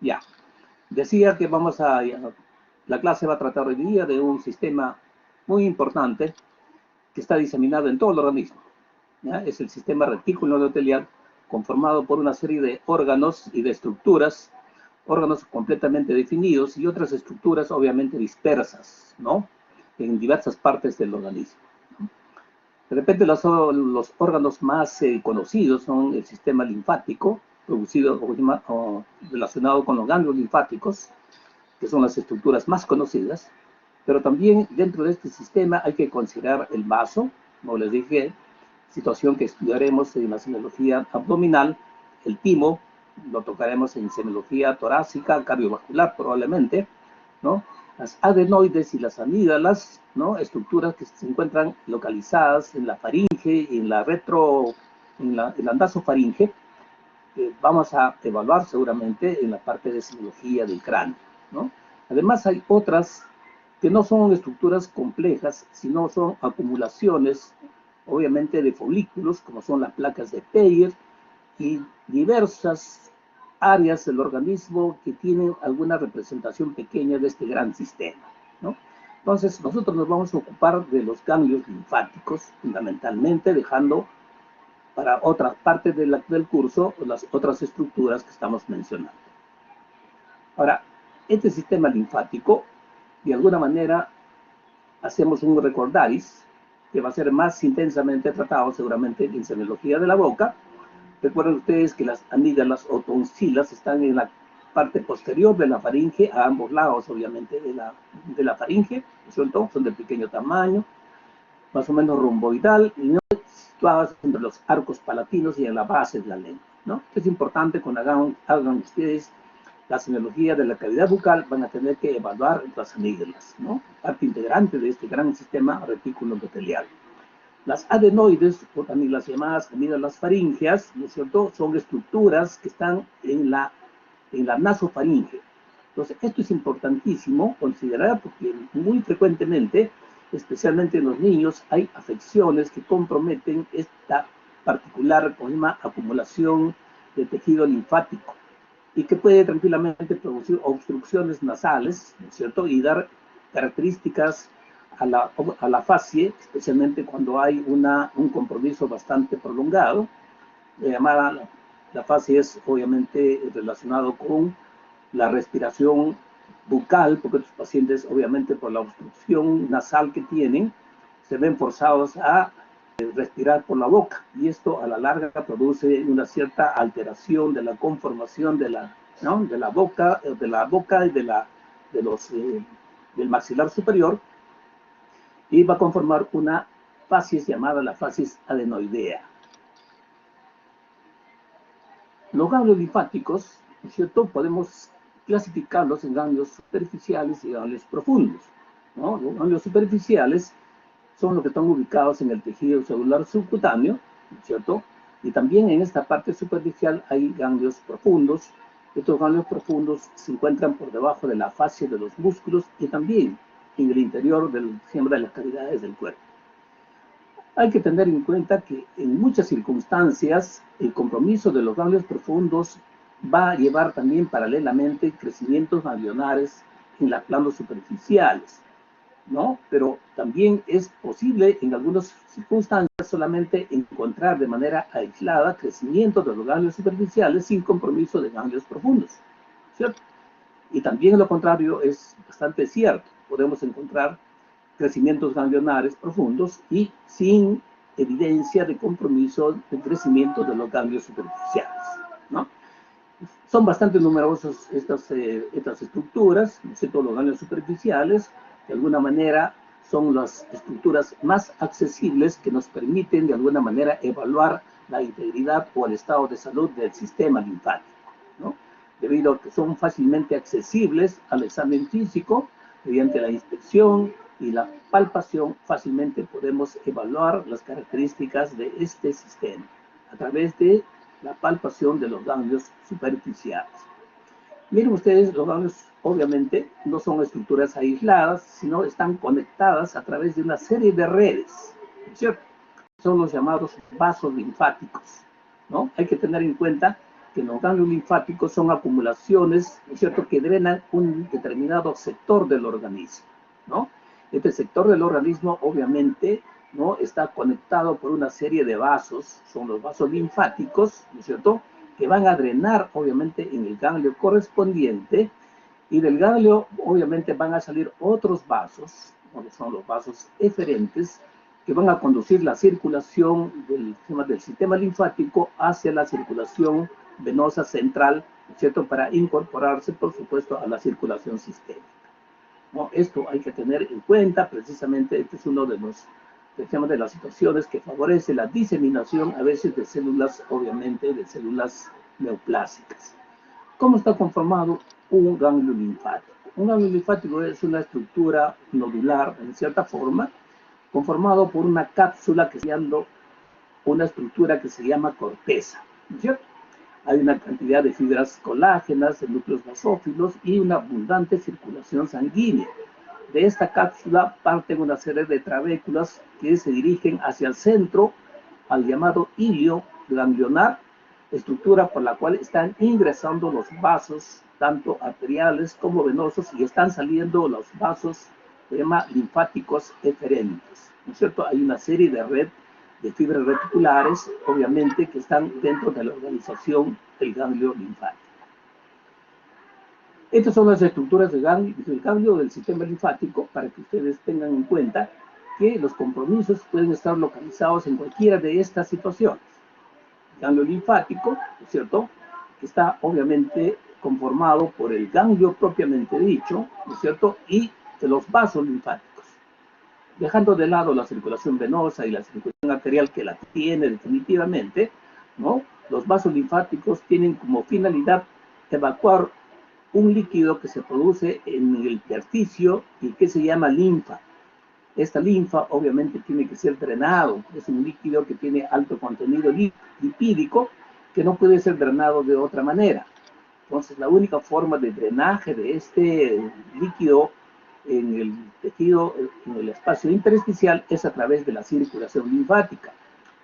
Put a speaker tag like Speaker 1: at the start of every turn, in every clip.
Speaker 1: Ya, decía que la clase va a tratar hoy día de un sistema muy importante que está diseminado en todo el organismo. ¿Ya? Es el sistema retículo endotelial, conformado por una serie de órganos y de estructuras, órganos completamente definidos y otras estructuras obviamente dispersas, ¿no? En diversas partes del organismo. De repente los órganos más conocidos son el sistema linfático, producido o relacionado con los ganglios linfáticos, que son las estructuras más conocidas, pero también dentro de este sistema hay que considerar el vaso, como les dije, situación que estudiaremos en la semiología abdominal, el timo, lo tocaremos en semiología torácica, cardiovascular probablemente, ¿no? Las adenoides y las amígdalas, ¿no? Estructuras que se encuentran localizadas en la faringe, en la nasofaringe, que vamos a evaluar seguramente en la parte de semiología del cráneo, ¿no? Además hay otras que no son estructuras complejas, sino son acumulaciones, obviamente, de folículos, como son las placas de Peyer, y diversas áreas del organismo que tienen alguna representación pequeña de este gran sistema, ¿no? Entonces, nosotros nos vamos a ocupar de los ganglios linfáticos, fundamentalmente, dejando para otra parte del curso las otras estructuras que estamos mencionando. Ahora, este sistema linfático, de alguna manera, hacemos un recordaris, que va a ser más intensamente tratado seguramente en semiología de la boca. Recuerden ustedes que las amígdalas o tonsilas están en la parte posterior de la faringe, a ambos lados, obviamente, de la faringe, ¿cierto? Son de pequeño tamaño, más o menos romboidal, y no situadas entre los arcos palatinos y en la base de la lengua, ¿no? Es importante cuando hagan ustedes la semiología de la cavidad bucal, van a tener que evaluar las amígdalas, ¿no? Parte integrante de este gran sistema retículo endotelial. Las adenoides, o también las llamadas amígdalas faringeas, ¿no es cierto?, son estructuras que están en la nasofaringe. Entonces, esto es importantísimo considerar porque muy frecuentemente, especialmente en los niños, hay afecciones que comprometen esta particular acumulación de tejido linfático y que puede tranquilamente producir obstrucciones nasales, ¿no es cierto?, y dar características a la facie, especialmente cuando hay un compromiso bastante prolongado. La facie es obviamente relacionado con la respiración bucal, porque los pacientes obviamente por la obstrucción nasal que tienen, se ven forzados a respirar por la boca, y esto a la larga produce una cierta alteración de la conformación ¿no?, de la boca y del maxilar superior, y va a conformar una facies llamada la facies adenoidea. Los ganglios linfáticos, ¿no es cierto?, podemos clasificarlos en ganglios superficiales y ganglios profundos, ¿no? Los ganglios superficiales son los que están ubicados en el tejido celular subcutáneo, ¿no es cierto? Y también en esta parte superficial hay ganglios profundos. Estos ganglios profundos se encuentran por debajo de la fascia de los músculos y también en el interior siempre de las cavidades del cuerpo. Hay que tener en cuenta que en muchas circunstancias el compromiso de los ganglios profundos va a llevar también paralelamente crecimientos ganglionares en los planos superficiales, ¿no? Pero también es posible en algunas circunstancias solamente encontrar de manera aislada crecimiento de los ganglios superficiales sin compromiso de ganglios profundos, ¿cierto? Y también lo contrario es bastante cierto. Podemos encontrar crecimientos ganglionares profundos y sin evidencia de compromiso de crecimiento de los ganglios superficiales, ¿no? Son bastante numerosos estas estructuras, ¿no es cierto? Los ganglios superficiales, de alguna manera, son las estructuras más accesibles que nos permiten, de alguna manera, evaluar la integridad o el estado de salud del sistema linfático, ¿no? Debido a que son fácilmente accesibles al examen físico, mediante la inspección y la palpación, fácilmente podemos evaluar las características de este sistema a través de la palpación de los ganglios superficiales. Miren ustedes, los ganglios obviamente no son estructuras aisladas, sino están conectadas a través de una serie de redes, ¿cierto? Son los llamados vasos linfáticos, ¿no? Hay que tener en cuenta que los ganglios linfáticos son acumulaciones, ¿no es cierto?, que drenan un determinado sector del organismo, ¿no? Este sector del organismo, obviamente, ¿no?, está conectado por una serie de vasos, son los vasos linfáticos, ¿no es cierto?, que van a drenar, obviamente, en el ganglio correspondiente, y del ganglio, obviamente, van a salir otros vasos, ¿no?, son los vasos eferentes, que van a conducir la circulación del sistema linfático hacia la circulación venosa central, ¿no es cierto?, para incorporarse, por supuesto, a la circulación sistémica, ¿no? Esto hay que tener en cuenta, precisamente, este es uno de los, de las situaciones que favorece la diseminación a veces de células, obviamente, de células neoplásicas. ¿Cómo está conformado un ganglio linfático? Un ganglio linfático es una estructura nodular, en cierta forma, conformado por una cápsula que se llama una estructura que se llama corteza, ¿no es cierto? Hay una cantidad de fibras colágenas, de núcleos basófilos y una abundante circulación sanguínea. De esta cápsula parten una serie de trabéculas que se dirigen hacia el centro, al llamado hilio ganglionar, estructura por la cual están ingresando los vasos, tanto arteriales como venosos, y están saliendo los vasos, se llama linfáticos eferentes, ¿no es cierto? Hay una serie de red de fibras reticulares, obviamente, que están dentro de la organización del ganglio linfático. Estas son las estructuras del ganglio del sistema linfático, para que ustedes tengan en cuenta que los compromisos pueden estar localizados en cualquiera de estas situaciones. El ganglio linfático, ¿no es cierto?, que está obviamente conformado por el ganglio propiamente dicho, ¿no es cierto?, y de los vasos linfáticos. Dejando de lado la circulación venosa y la circulación arterial, que la tiene definitivamente, ¿no?, los vasos linfáticos tienen como finalidad evacuar un líquido que se produce en el intersticio y que se llama linfa. Esta linfa obviamente tiene que ser drenado, es un líquido que tiene alto contenido lipídico que no puede ser drenado de otra manera. Entonces la única forma de drenaje de este líquido en el tejido, en el espacio intersticial, es a través de la circulación linfática.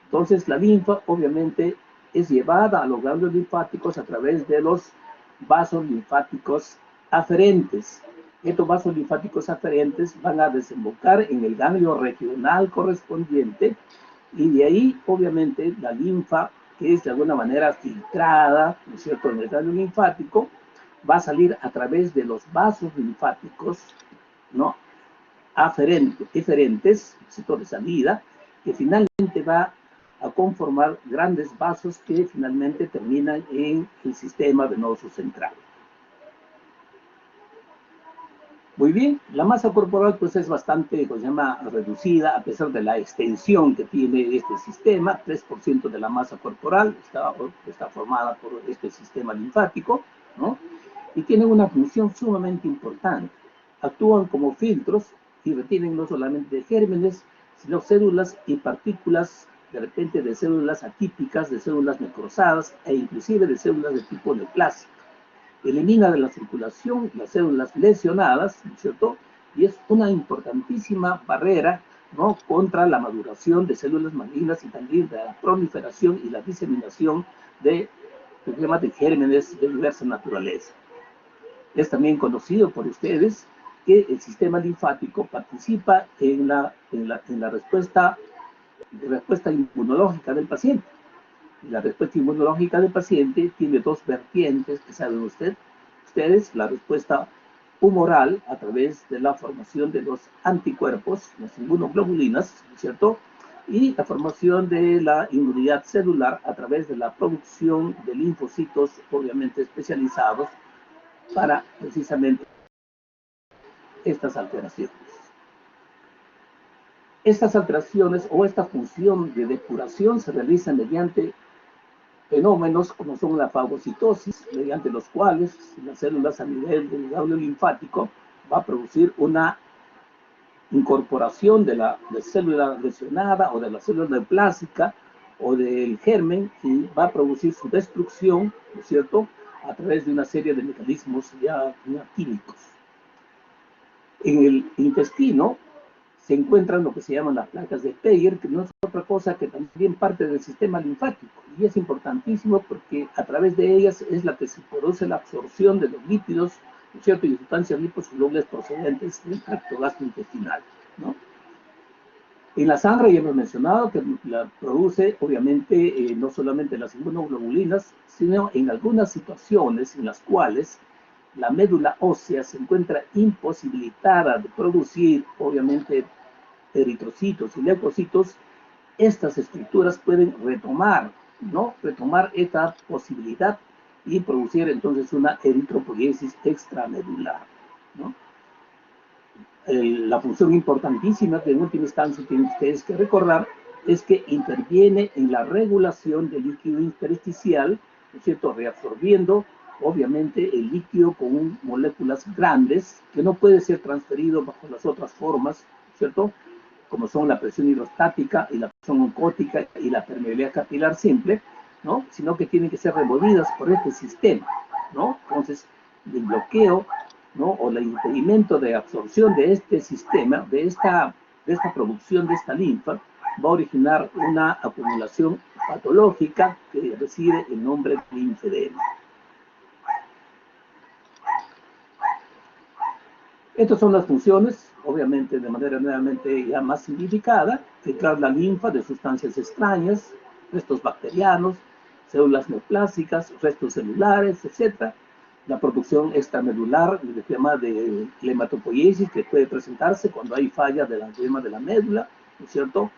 Speaker 1: Entonces la linfa obviamente es llevada a los ganglios linfáticos a través de los vasos linfáticos aferentes. Estos vasos linfáticos aferentes van a desembocar en el ganglio regional correspondiente, y de ahí obviamente la linfa, que es de alguna manera filtrada, ¿no es cierto?, en el ganglio linfático, va a salir a través de los vasos linfáticos, ¿no?, eferentes, ¿no?, de salida, que finalmente va a conformar grandes vasos que finalmente terminan en el sistema venoso central. Muy bien, la masa corporal pues es bastante, pues, reducida, a pesar de la extensión que tiene este sistema. 3% de la masa corporal está formada por este sistema linfático, ¿no?, y tienen una función sumamente importante. Actúan como filtros y retienen no solamente gérmenes, sino células y partículas, de repente, de células atípicas, de células necrosadas e inclusive de células de tipo neoplásico. Elimina de la circulación las células lesionadas, ¿no es cierto?, y es una importantísima barrera, ¿no?, contra la maduración de células malignas y también de la proliferación y la diseminación de problemas de gérmenes de diversa naturaleza. Es también conocido por ustedes que el sistema linfático participa en la respuesta inmunológica del paciente. La respuesta inmunológica del paciente tiene dos vertientes, que saben ustedes, la respuesta humoral, a través de la formación de los anticuerpos, las inmunoglobulinas, ¿no es cierto?, y la formación de la inmunidad celular a través de la producción de linfocitos, obviamente especializados para precisamente estas alteraciones. Estas alteraciones o esta función de depuración se realiza mediante fenómenos como son la fagocitosis, mediante los cuales las células a nivel del ganglio linfático va a producir una incorporación de la célula lesionada o de la célula neoplásica o del germen, y va a producir su destrucción, ¿no es cierto?, a través de una serie de mecanismos ya químicos. En el intestino se encuentran lo que se llaman las placas de Peyer, que no es otra cosa que también parte del sistema linfático. Y es importantísimo porque a través de ellas es la que se produce la absorción de los lípidos, ¿no es cierto?, y sustancias liposolubles procedentes del tracto gastrointestinal, ¿no? En la sangre ya hemos mencionado que la produce, obviamente, no solamente las inmunoglobulinas, sino en algunas situaciones en las cuales la médula ósea se encuentra imposibilitada de producir, obviamente, eritrocitos y leucocitos. Estas estructuras pueden retomar, ¿no? Retomar esta posibilidad y producir entonces una eritropoiesis extramedular, ¿no? La función importantísima que en última instancia tienen ustedes que recordar es que interviene en la regulación del líquido intersticial, ¿no es cierto?, reabsorbiendo obviamente el líquido con moléculas grandes que no puede ser transferido bajo las otras formas, ¿no es cierto?, como son la presión hidrostática y la presión oncótica y la permeabilidad capilar simple, ¿no?, sino que tienen que ser removidas por este sistema, ¿no? Entonces, el bloqueo, ¿no?, o el impedimento de absorción de este sistema, de esta producción de esta linfa, va a originar una acumulación patológica que recibe el nombre de linfedema. Estas son las funciones, obviamente de manera nuevamente ya más simplificada: filtrar la linfa de sustancias extrañas, restos bacterianos, células neoplásicas, restos celulares, etc. La producción extramedular, el tema de hematopoiesis, que puede presentarse cuando hay falla del edema de la médula, ¿no es cierto?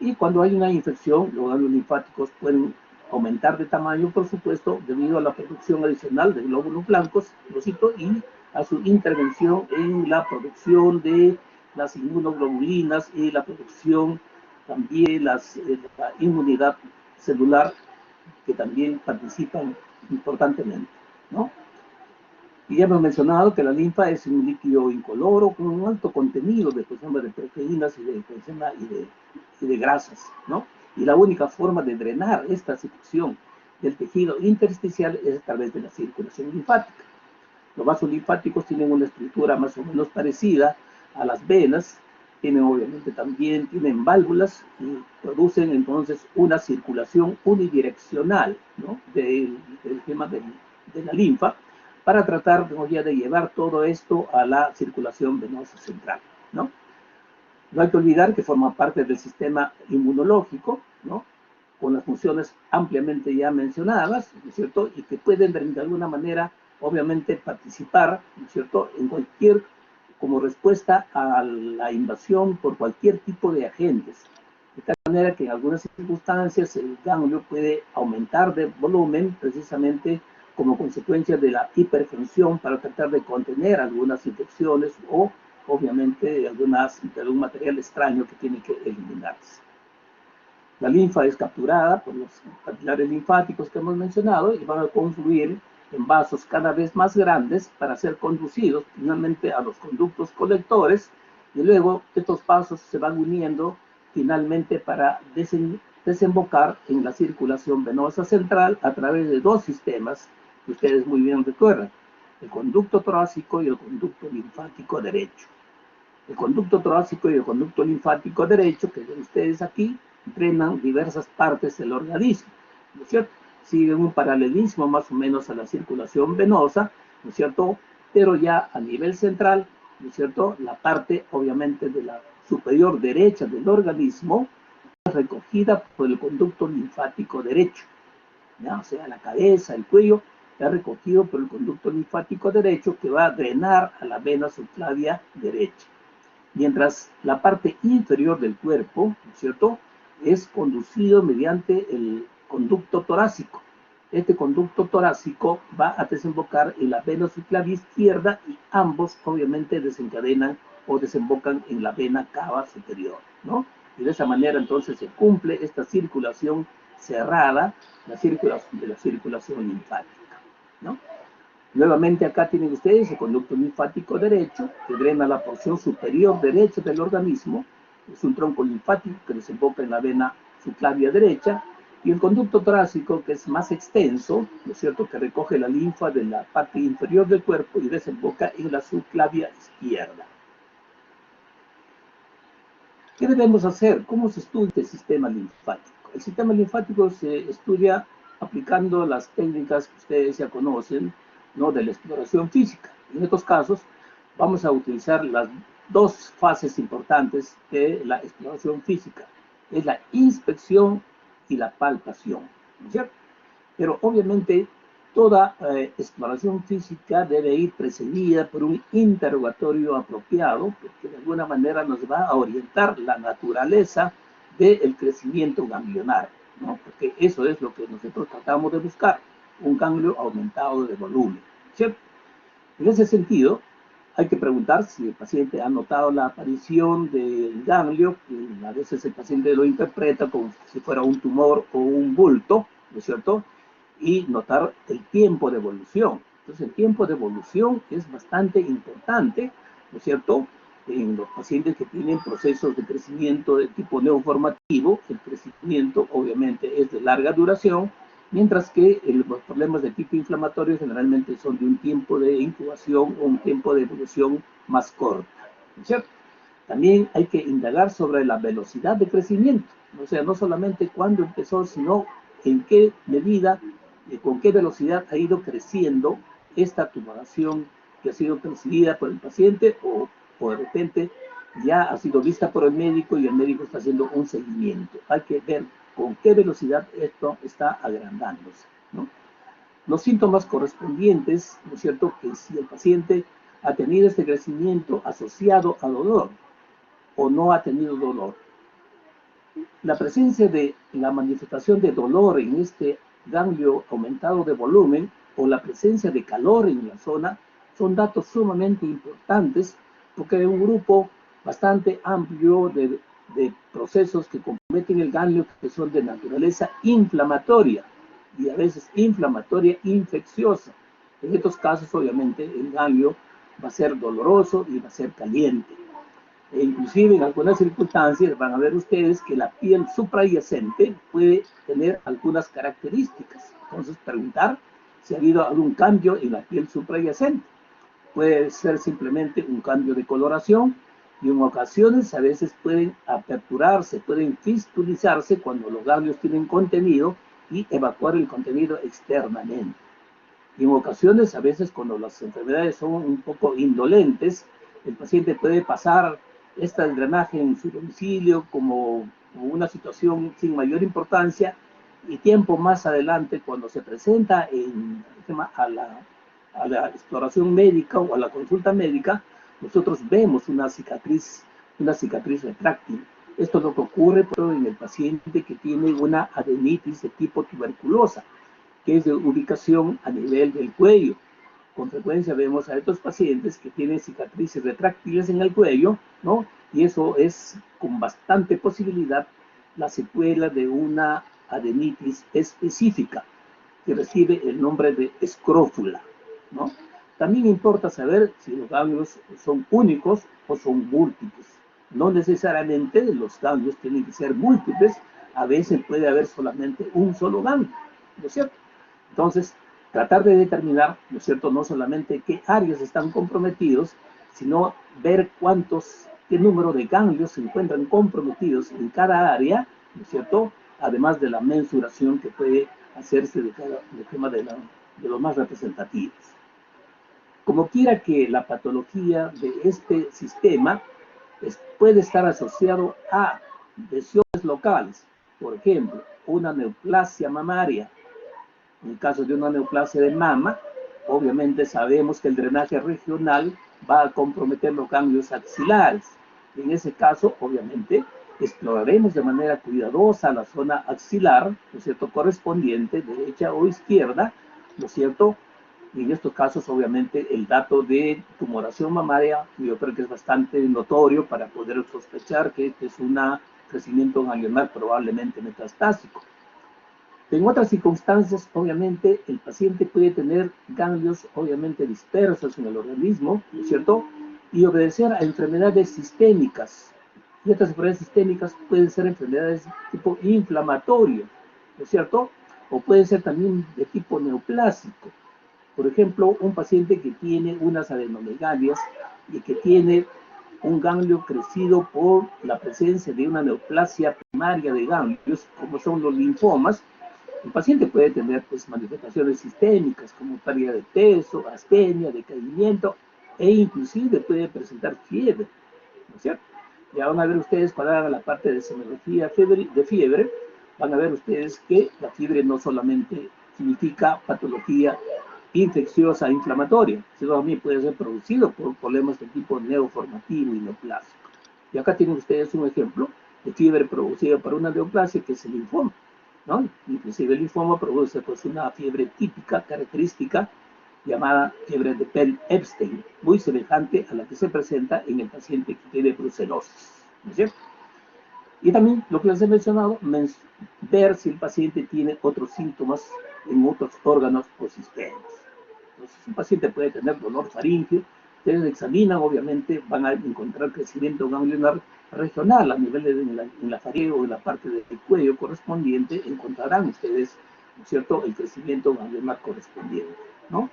Speaker 1: Y cuando hay una infección, los ganglios linfáticos pueden aumentar de tamaño, por supuesto, debido a la producción adicional de glóbulos blancos, y a su intervención en la producción de las inmunoglobulinas y la producción también la inmunidad celular, que también participan importantemente, ¿no? Y ya hemos mencionado que la linfa es un líquido incoloro con un alto contenido de proteínas y de grasas, ¿no? Y la única forma de drenar esta secreción del tejido intersticial es a través de la circulación linfática. Los vasos linfáticos tienen una estructura más o menos parecida a las venas, tienen válvulas y producen entonces una circulación unidireccional, ¿no?, del tema de la linfa, para tratar de llevar todo esto a la circulación venosa central, ¿no? No hay que olvidar que forma parte del sistema inmunológico, ¿no?, con las funciones ampliamente ya mencionadas, ¿no es cierto?, y que pueden de alguna manera, obviamente, participar, ¿no es cierto?, en cualquier, como respuesta a la invasión por cualquier tipo de agentes. De tal manera que en algunas circunstancias el ganglio puede aumentar de volumen precisamente como consecuencia de la hiperfunción para tratar de contener algunas infecciones o, obviamente, de algún material extraño que tiene que eliminarse. La linfa es capturada por los capilares linfáticos que hemos mencionado y van a confluir en vasos cada vez más grandes para ser conducidos finalmente a los conductos colectores, y luego estos vasos se van uniendo finalmente para desembocar en la circulación venosa central a través de dos sistemas que ustedes muy bien recuerdan: el conducto torácico y el conducto linfático derecho. El conducto torácico y el conducto linfático derecho, que ven ustedes aquí, drenan diversas partes del organismo, ¿no es cierto? Siguen un paralelismo más o menos a la circulación venosa, ¿no es cierto?, pero ya a nivel central, ¿no es cierto?, la parte obviamente de la superior derecha del organismo es recogida por el conducto linfático derecho, ¿ya? O sea, la cabeza, el cuello, está recogido por el conducto linfático derecho, que va a drenar a la vena subclavia derecha. Mientras la parte inferior del cuerpo, ¿no es cierto?, es conducido mediante el conducto torácico. Este conducto torácico va a desembocar en la vena subclavia izquierda y ambos obviamente desencadenan o desembocan en la vena cava superior, ¿no? Y de esa manera entonces se cumple esta circulación cerrada, la circulación linfática, ¿no? Nuevamente acá tienen ustedes el conducto linfático derecho, que drena la porción superior derecha del organismo. Es un tronco linfático que desemboca en la vena subclavia derecha, y el conducto torácico, que es más extenso, ¿no es cierto?, que recoge la linfa de la parte inferior del cuerpo y desemboca en la subclavia izquierda. ¿Qué debemos hacer? ¿Cómo se estudia el sistema linfático? El sistema linfático se estudia aplicando las técnicas que ustedes ya conocen, ¿no? De la exploración física. En estos casos vamos a utilizar las dos fases importantes de la exploración física. Es la inspección y la palpación, ¿no es cierto? Pero obviamente toda exploración física debe ir precedida por un interrogatorio apropiado, porque de alguna manera nos va a orientar la naturaleza del crecimiento ganglionar, ¿no? Porque eso es lo que nosotros tratamos de buscar, un ganglio aumentado de volumen, ¿cierto? En ese sentido, hay que preguntar si el paciente ha notado la aparición del ganglio, que a veces el paciente lo interpreta como si fuera un tumor o un bulto, ¿no es cierto? Y notar el tiempo de evolución. Entonces, el tiempo de evolución es bastante importante, ¿no es cierto? En los pacientes que tienen procesos de crecimiento de tipo neoformativo, el crecimiento obviamente es de larga duración, mientras que los problemas de tipo inflamatorio generalmente son de un tiempo de incubación o un tiempo de evolución más corta, ¿no es cierto? También hay que indagar sobre la velocidad de crecimiento, o sea, no solamente cuándo empezó, sino en qué medida, con qué velocidad ha ido creciendo esta tumoración que ha sido percibida por el paciente o de repente ya ha sido vista por el médico y el médico está haciendo un seguimiento. Hay que ver con qué velocidad esto está agrandándose, ¿no? Los síntomas correspondientes, ¿no es cierto?, que si el paciente ha tenido este crecimiento asociado a dolor o no ha tenido dolor. La presencia de la manifestación de dolor en este ganglio aumentado de volumen o la presencia de calor en la zona son datos sumamente importantes porque hay un grupo bastante amplio de procesos que comprometen el ganglio que son de naturaleza inflamatoria y a veces inflamatoria infecciosa. En estos casos, obviamente, el ganglio va a ser doloroso y va a ser caliente. E inclusive en algunas circunstancias van a ver ustedes que la piel suprayacente puede tener algunas características. Entonces, preguntar si ha habido algún cambio en la piel suprayacente. Puede ser simplemente un cambio de coloración y en ocasiones a veces pueden aperturarse, pueden fistulizarse cuando los ganglios tienen contenido y evacuar el contenido externamente. Y en ocasiones, a veces cuando las enfermedades son un poco indolentes, el paciente puede pasar este drenaje en su domicilio como una situación sin mayor importancia y tiempo más adelante, cuando se presenta a la exploración médica o a la consulta médica, nosotros vemos una cicatriz retráctil. Esto es lo que ocurre en el paciente que tiene una adenitis de tipo tuberculosa, que es de ubicación a nivel del cuello. Con frecuencia vemos a estos pacientes que tienen cicatrices retráctiles en el cuello, ¿no? Y eso es con bastante posibilidad la secuela de una adenitis específica que recibe el nombre de escrófula, ¿no? También importa saber si los ganglios son únicos o son múltiples. No necesariamente los ganglios tienen que ser múltiples, a veces puede haber solamente un solo ganglio, ¿no es cierto? Entonces, tratar de determinar, ¿no es cierto?, no solamente qué áreas están comprometidos, sino ver qué número de ganglios se encuentran comprometidos en cada área, ¿no es cierto?, además de la mensuración que puede hacerse de tema de los más representativos. Como quiera que la patología de este sistema puede estar asociado a lesiones locales, por ejemplo, una neoplasia mamaria. En el caso de una neoplasia de mama, obviamente sabemos que el drenaje regional va a comprometer los ganglios axilares. En ese caso, obviamente, exploraremos de manera cuidadosa la zona axilar, ¿no es cierto?, correspondiente, derecha o izquierda, ¿no es cierto? Y en estos casos, obviamente, el dato de tumoración mamaria, yo creo que es bastante notorio para poder sospechar que este es un crecimiento ganglionar probablemente metastásico. En otras circunstancias, obviamente, el paciente puede tener ganglios, obviamente, dispersos en el organismo, ¿no es cierto?, y obedecer a enfermedades sistémicas. Y estas enfermedades sistémicas pueden ser enfermedades de tipo inflamatorio, ¿no es cierto?, o pueden ser también de tipo neoplásico. Por ejemplo, un paciente que tiene unas adenomegalias y que tiene un ganglio crecido por la presencia de una neoplasia primaria de ganglios, como son los linfomas, el paciente puede tener pues, manifestaciones sistémicas como pérdida de peso, astenia, decaimiento e inclusive puede presentar fiebre, ¿no es cierto? Ya van a ver ustedes cuando hagan la parte de semiología de fiebre, van a ver ustedes que la fiebre no solamente significa patología infecciosa inflamatoria, sino también puede ser producido por problemas de tipo neoformativo y neoplásico. Y acá tienen ustedes un ejemplo de fiebre producida por una neoplasia que es el linfoma, ¿no? Inclusive el linfoma produce pues una fiebre típica, característica, llamada fiebre de Penn-Epstein, muy semejante a la que se presenta en el paciente que tiene brucelosis, ¿no es cierto? Y también lo que les he mencionado, ver si el paciente tiene otros síntomas en otros órganos o sistemas. Entonces, un paciente puede tener dolor faríngeo, ustedes examinan, obviamente, van a encontrar crecimiento ganglionar regional a nivel en la faringe o en la parte del cuello correspondiente, encontrarán ustedes, ¿no es cierto?, el crecimiento ganglionar correspondiente, ¿no?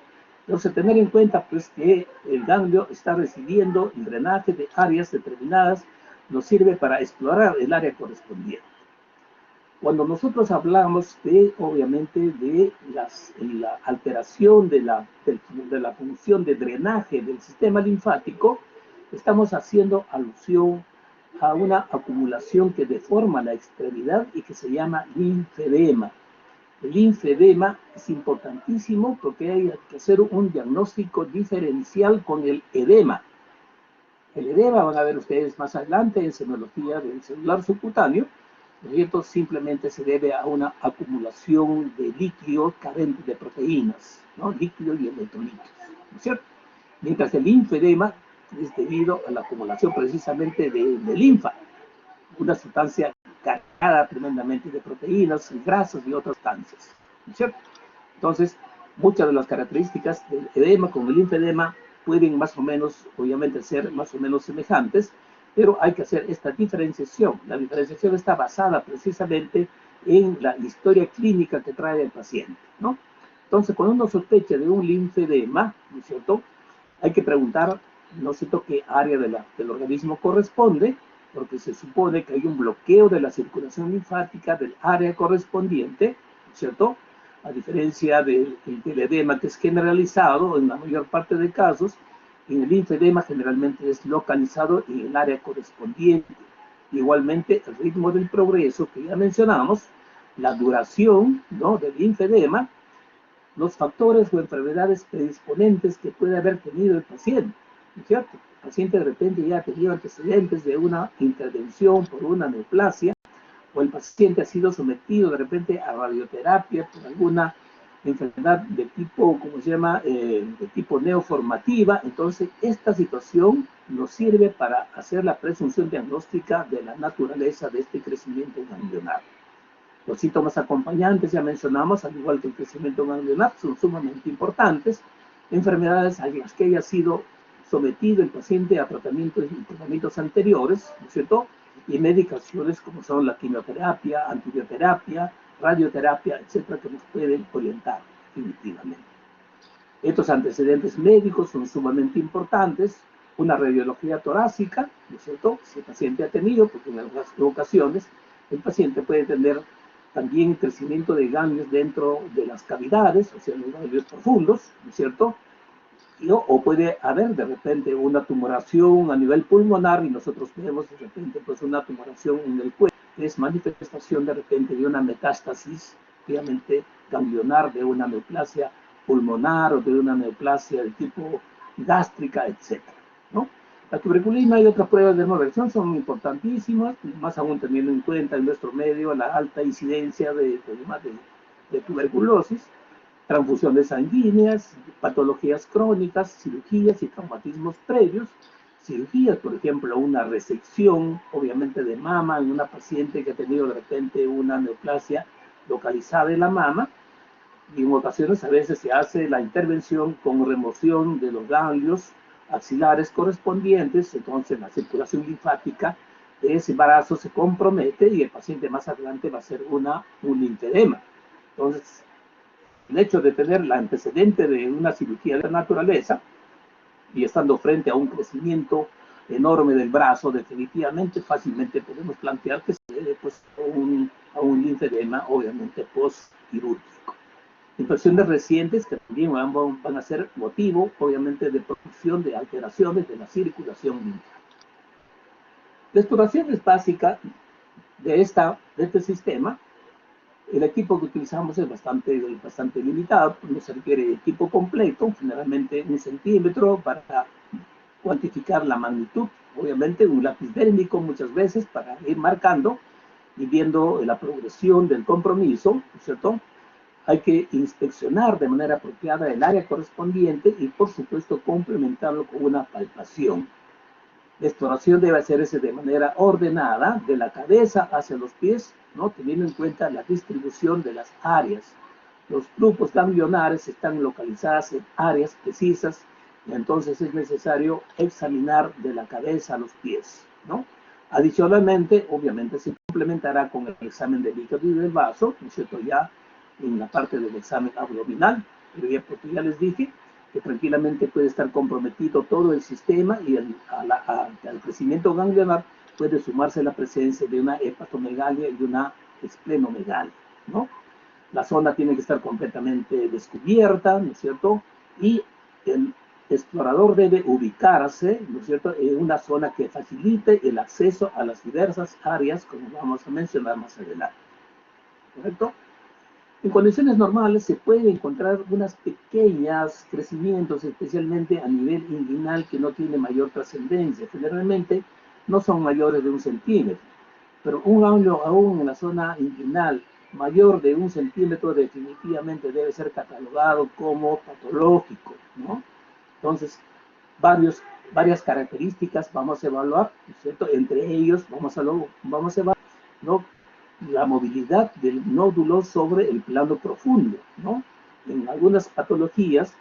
Speaker 1: Entonces, tener en cuenta, pues, que el ganglio está recibiendo el drenaje de áreas determinadas, nos sirve para explorar el área correspondiente. Cuando nosotros hablamos de, obviamente, de la alteración de la función de drenaje del sistema linfático, estamos haciendo alusión a una acumulación que deforma la extremidad y que se llama linfedema. El linfedema es importantísimo porque hay que hacer un diagnóstico diferencial con el edema. El edema, van a ver ustedes más adelante en semiología del celular subcutáneo, ¿no es cierto? Simplemente se debe a una acumulación de líquido carente de proteínas, ¿no? Líquido y electrolitos, ¿no es cierto? Mientras el linfedema es debido a la acumulación precisamente de linfa, una sustancia cargada tremendamente de proteínas, grasas y otras sustancias, ¿no es cierto? Entonces, muchas de las características del edema con el linfedema pueden más o menos, obviamente, ser más o menos semejantes, pero hay que hacer esta diferenciación. La diferenciación está basada precisamente en la historia clínica que trae el paciente, ¿no? Entonces, cuando uno sospecha de un linfedema, ¿no es cierto?, hay que preguntar, ¿no es cierto?, qué área del organismo corresponde, porque se supone que hay un bloqueo de la circulación linfática del área correspondiente, ¿no es cierto?, a diferencia del edema que es generalizado en la mayor parte de casos, en el linfedema generalmente es localizado en el área correspondiente. Igualmente, el ritmo del progreso que ya mencionamos, la duración, ¿no?, del linfedema, los factores o enfermedades predisponentes que puede haber tenido el paciente, ¿no es cierto? El paciente de repente ya ha tenido antecedentes de una intervención por una neoplasia, o el paciente ha sido sometido de repente a radioterapia por alguna enfermedad de tipo, ¿cómo se llama?, de tipo neoformativa. Entonces, esta situación nos sirve para hacer la presunción diagnóstica de la naturaleza de este crecimiento ganglionar. Los síntomas acompañantes, ya mencionamos, al igual que el crecimiento ganglionar, son sumamente importantes. Enfermedades a las que haya sido sometido el paciente a tratamientos anteriores, ¿no es cierto?, y medicaciones como son la quimioterapia, antibioterapia, radioterapia, etcétera, que nos pueden orientar definitivamente. Estos antecedentes médicos son sumamente importantes. Una radiología torácica, ¿no es cierto?, si el paciente ha tenido, porque en algunas ocasiones el paciente puede tener también crecimiento de ganglios dentro de las cavidades, o sea, los ganglios profundos, ¿no es cierto?, o puede haber de repente una tumoración a nivel pulmonar y nosotros vemos de repente pues una tumoración en el cuello, que es manifestación de repente de una metástasis, obviamente ganglionar, de una neoplasia pulmonar o de una neoplasia de tipo gástrica, etcétera, ¿no? La tuberculina y otras pruebas de dermoreacción son importantísimas, más aún teniendo en cuenta en nuestro medio la alta incidencia de problemas de tuberculosis, transfusiones sanguíneas, patologías crónicas, cirugías y traumatismos previos. Cirugías, por ejemplo, una resección, obviamente de mama, en una paciente que ha tenido de repente una neoplasia localizada en la mama, y en ocasiones a veces se hace la intervención con remoción de los ganglios axilares correspondientes, entonces la circulación linfática de ese embarazo se compromete y el paciente más adelante va a ser un linfedema. Entonces, el hecho de tener el antecedente de una cirugía de la naturaleza y estando frente a un crecimiento enorme del brazo, definitivamente, fácilmente podemos plantear que se debe pues, a un linfedema, obviamente, postquirúrgico. Infecciones recientes que también van a ser motivo, obviamente, de producción de alteraciones de la circulación linfática. La exploración es básica de este sistema. El equipo que utilizamos es bastante limitado, no se requiere equipo completo, generalmente 1 centímetro para cuantificar la magnitud, obviamente un lápiz dérmico muchas veces para ir marcando y viendo la progresión del compromiso, ¿no es cierto? Hay que inspeccionar de manera apropiada el área correspondiente y por supuesto complementarlo con una palpación. La exploración debe hacerse de manera ordenada, de la cabeza hacia los pies, ¿no? Teniendo en cuenta la distribución de las áreas. Los grupos ganglionares están localizados en áreas precisas y entonces es necesario examinar de la cabeza a los pies, ¿no? Adicionalmente, obviamente se complementará con el examen del hígado y del vaso, ¿no es cierto? Ya en la parte del examen abdominal, pero ya, porque ya les dije que tranquilamente puede estar comprometido todo el sistema y al crecimiento ganglionar puede sumarse la presencia de una hepatomegalia y una esplenomegalia, ¿no? La zona tiene que estar completamente descubierta, ¿no es cierto? Y el explorador debe ubicarse, ¿no es cierto?, en una zona que facilite el acceso a las diversas áreas, como vamos a mencionar más adelante, ¿correcto? En condiciones normales se pueden encontrar unas pequeñas crecimientos, especialmente a nivel inguinal, que no tiene mayor trascendencia. Generalmente no son mayores de 1 centímetro, pero un ganglio aún en la zona inguinal mayor de 1 centímetro definitivamente debe ser catalogado como patológico, ¿no? Entonces, varias características vamos a evaluar, ¿no es cierto? Entre ellos vamos a evaluar, ¿no?, la movilidad del nódulo sobre el plano profundo, ¿no? En algunas patologías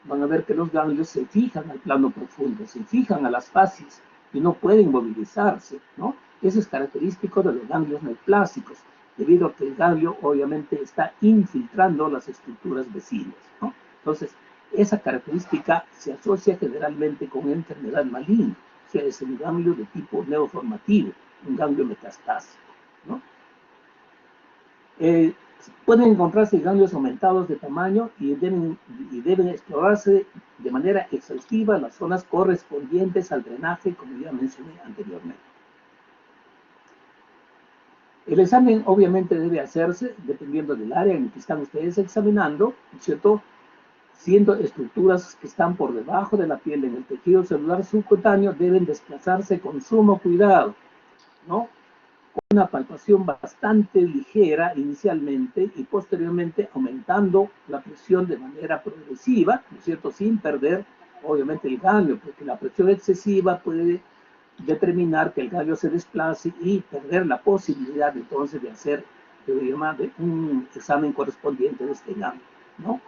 Speaker 1: van a ver que los ganglios se fijan al plano profundo, se fijan a las fascias y no pueden movilizarse, ¿no? Eso es característico de los ganglios neoplásicos, debido a que el ganglio obviamente está infiltrando las estructuras vecinas, ¿no? Entonces, esa característica se asocia generalmente con enfermedad maligna, o sea, es un ganglio de tipo neoformativo, un ganglio metastásico, ¿no? Pueden encontrarse ganglios aumentados de tamaño y deben explorarse de manera exhaustiva las zonas correspondientes al drenaje, como ya mencioné anteriormente. El examen obviamente debe hacerse dependiendo del área en que están ustedes examinando, ¿cierto?, siendo estructuras que están por debajo de la piel en el tejido celular subcutáneo, deben desplazarse con sumo cuidado, ¿no?, una palpación bastante ligera inicialmente y posteriormente aumentando la presión de manera progresiva, ¿no es cierto?, sin perder obviamente el ganglio, porque la presión excesiva puede determinar que el ganglio se desplace y perder la posibilidad entonces de hacer un examen correspondiente de este ganglio, ¿no?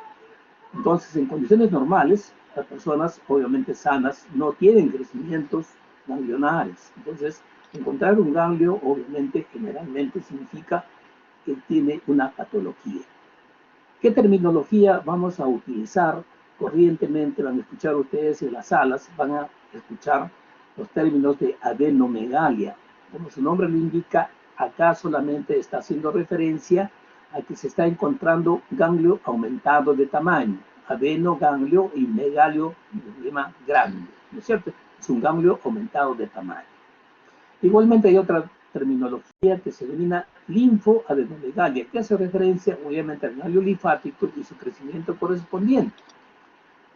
Speaker 1: Entonces, en condiciones normales, las personas obviamente sanas no tienen crecimientos ganglionares. Entonces, encontrar un ganglio obviamente generalmente significa que tiene una patología. ¿Qué terminología vamos a utilizar corrientemente? Van a escuchar ustedes en las salas, van a escuchar los términos de adenomegalia. Como su nombre lo indica, acá solamente está haciendo referencia a que se está encontrando ganglio aumentado de tamaño, adenoganglio y megalio, grande, ¿no es cierto? Es un ganglio aumentado de tamaño. Igualmente hay otra terminología que se denomina linfoadenomegalia, que hace referencia obviamente al ganglio linfático y su crecimiento correspondiente.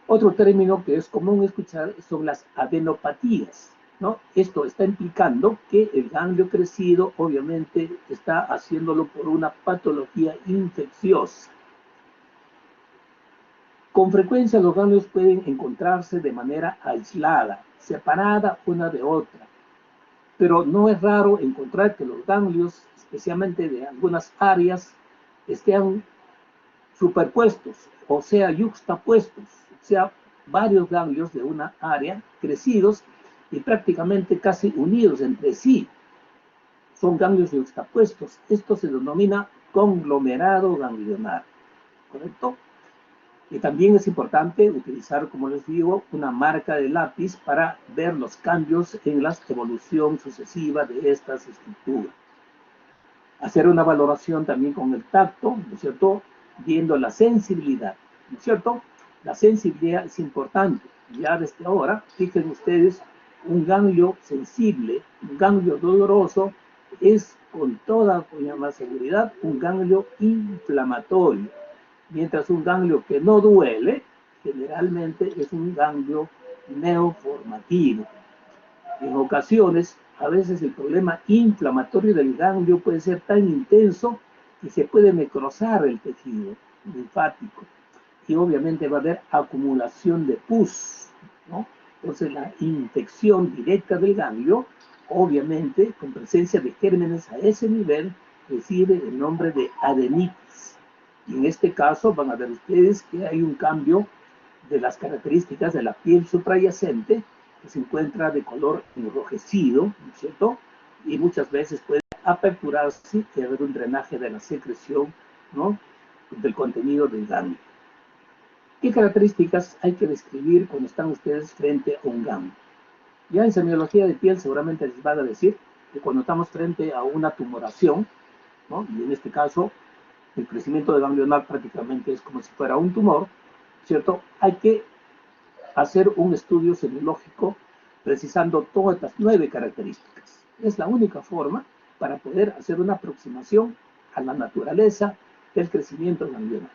Speaker 1: Otro término que es común escuchar son las adenopatías, ¿no? Esto está implicando que el ganglio crecido obviamente está haciéndolo por una patología infecciosa. Con frecuencia los ganglios pueden encontrarse de manera aislada, separada una de otra, pero no es raro encontrar que los ganglios, especialmente de algunas áreas, estén superpuestos, o sea, yuxtapuestos, o sea, varios ganglios de una área crecidos y prácticamente casi unidos entre sí. Son ganglios yuxtapuestos. Esto se denomina conglomerado ganglionar, ¿correcto? Y también es importante utilizar, como les digo, una marca de lápiz para ver los cambios en la evolución sucesiva de estas estructuras. Hacer una valoración también con el tacto, ¿no es cierto? Viendo la sensibilidad, ¿no es cierto? La sensibilidad es importante. Ya desde ahora, fíjense ustedes, un ganglio sensible, un ganglio doloroso, es con toda más seguridad un ganglio inflamatorio, mientras un ganglio que no duele, generalmente es un ganglio neoformativo. En ocasiones, a veces el problema inflamatorio del ganglio puede ser tan intenso que se puede necrosar el tejido linfático y obviamente va a haber acumulación de pus, ¿no? Entonces la infección directa del ganglio, obviamente con presencia de gérmenes a ese nivel, recibe el nombre de adenitis. Y en este caso van a ver ustedes que hay un cambio de las características de la piel suprayacente, que se encuentra de color enrojecido, ¿no es cierto? Y muchas veces puede aperturarse y haber un drenaje de la secreción, ¿no? Del contenido del ganglio. ¿Qué características hay que describir cuando están ustedes frente a un ganglio? Ya en semiología de piel seguramente les van a decir que cuando estamos frente a una tumoración, ¿no? Y en este caso el crecimiento de ganglionar prácticamente es como si fuera un tumor, ¿cierto? Hay que hacer un estudio semiológico precisando todas estas 9 características. Es la única forma para poder hacer una aproximación a la naturaleza del crecimiento ganglionar.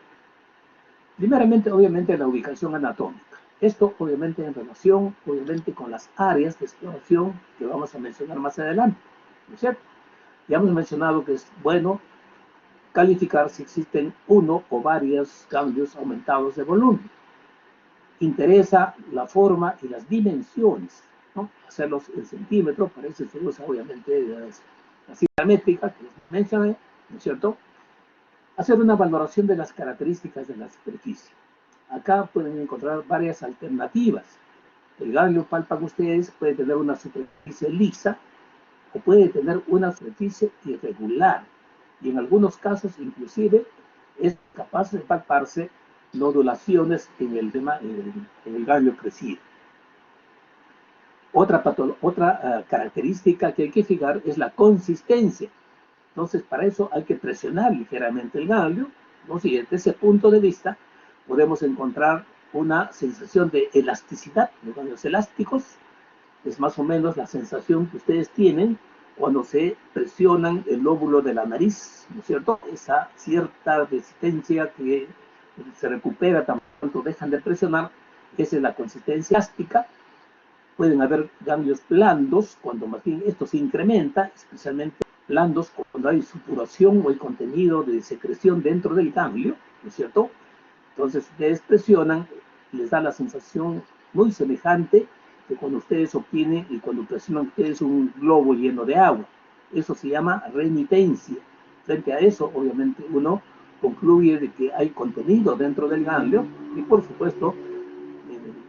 Speaker 1: Primeramente, obviamente, la ubicación anatómica. Esto, obviamente, en relación, obviamente, con las áreas de exploración que vamos a mencionar más adelante, ¿no es cierto? Ya hemos mencionado que es bueno calificar si existen uno o varios ganglios aumentados de volumen. Interesa la forma y las dimensiones, ¿no? Hacerlos en centímetros, para eso se usa, obviamente, la cifra métrica que les mencioné, ¿no es cierto? Hacer una valoración de las características de la superficie. Acá pueden encontrar varias alternativas. El ganglio, palpan ustedes, puede tener una superficie lisa o puede tener una superficie irregular. Y en algunos casos, inclusive, es capaz de palparse nodulaciones en el ganglio crecido. Otra característica que hay que fijar es la consistencia. Entonces, para eso hay que presionar ligeramente el ganglio, ¿no? Y desde ese punto de vista podemos encontrar una sensación de elasticidad. Los ganglios elásticos es más o menos la sensación que ustedes tienen cuando se presionan el lóbulo de la nariz, ¿no es cierto? Esa cierta resistencia que se recupera tan pronto dejan de presionar, esa es la consistencia elástica. Pueden haber ganglios blandos, cuando más bien esto se incrementa, especialmente blandos cuando hay supuración o hay contenido de secreción dentro del ganglio, ¿no es cierto? Entonces ustedes presionan, les da la sensación muy semejante que cuando ustedes obtienen y cuando presionan ustedes un globo lleno de agua. Eso se llama remitencia. Frente a eso, obviamente, uno concluye de que hay contenido dentro del ganglio y, por supuesto,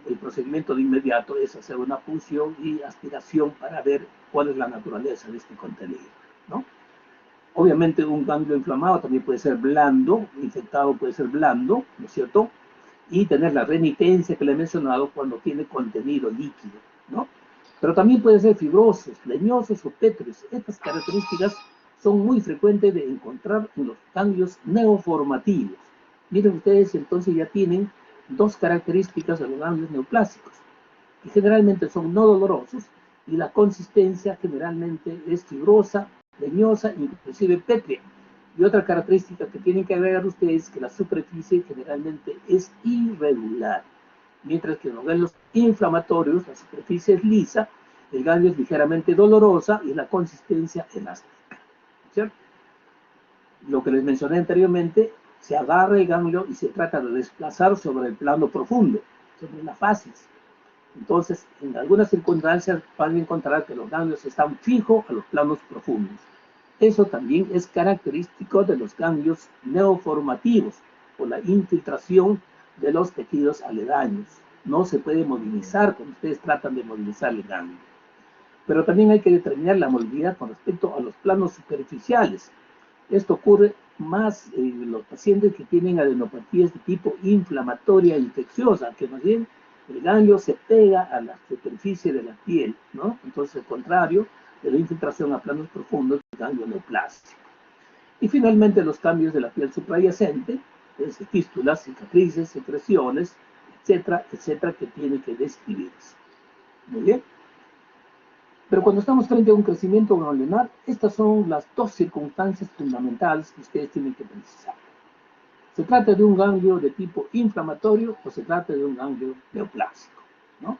Speaker 1: el procedimiento de inmediato es hacer una punción y aspiración para ver cuál es la naturaleza de este contenido, ¿no? Obviamente un ganglio inflamado también puede ser blando, infectado puede ser blando, ¿no es cierto? Y tener la remitencia que le he mencionado cuando tiene contenido líquido, ¿no? Pero también puede ser fibrosos, leñosos o pétreos. Estas características son muy frecuentes de encontrar en los ganglios neoformativos. Miren ustedes, entonces ya tienen 2 características de los ganglios neoplásicos, que generalmente son no dolorosos y la consistencia generalmente es fibrosa, leñosa, inclusive pétrea. Y otra característica que tienen que agregar ustedes es que la superficie generalmente es irregular, mientras que en los ganglios inflamatorios la superficie es lisa, el ganglio es ligeramente dolorosa y la consistencia elástica, ¿cierto? Lo que les mencioné anteriormente, se agarra el ganglio y se trata de desplazar sobre el plano profundo, sobre la facies. Entonces, en algunas circunstancias van a encontrar que los ganglios están fijos a los planos profundos. Eso también es característico de los ganglios neoformativos, por la infiltración de los tejidos aledaños. No se puede movilizar cuando ustedes tratan de movilizar el ganglio. Pero también hay que determinar la movilidad con respecto a los planos superficiales. Esto ocurre más en los pacientes que tienen adenopatías de tipo inflamatoria e infecciosa, que más bien el ganglio se pega a la superficie de la piel, ¿no? Entonces, al contrario de la infiltración a planos profundos del ganglio neoplásico. Y finalmente, los cambios de la piel suprayacente, es decir, fístulas, cicatrices, secreciones, etcétera, etcétera, que tiene que describirse. Muy bien. Pero cuando estamos frente a un crecimiento ganglionar, estas son las dos circunstancias fundamentales que ustedes tienen que precisar. ¿Se trata de un ganglio de tipo inflamatorio o se trata de un ganglio neoplásico, ¿no?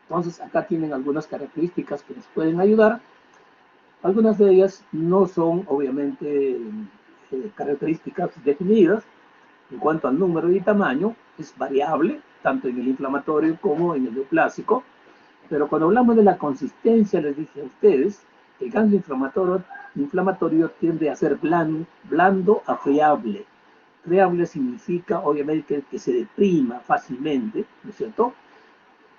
Speaker 1: Entonces, acá tienen algunas características que nos pueden ayudar. Algunas de ellas no son, obviamente, características definidas. En cuanto al número y tamaño, es variable, tanto en el inflamatorio como en el neoplásico. Pero cuando hablamos de la consistencia, les dije a ustedes, el ganglio inflamatorio tiende a ser blando a friable. Friable significa, obviamente, que se deprima fácilmente, ¿no es cierto?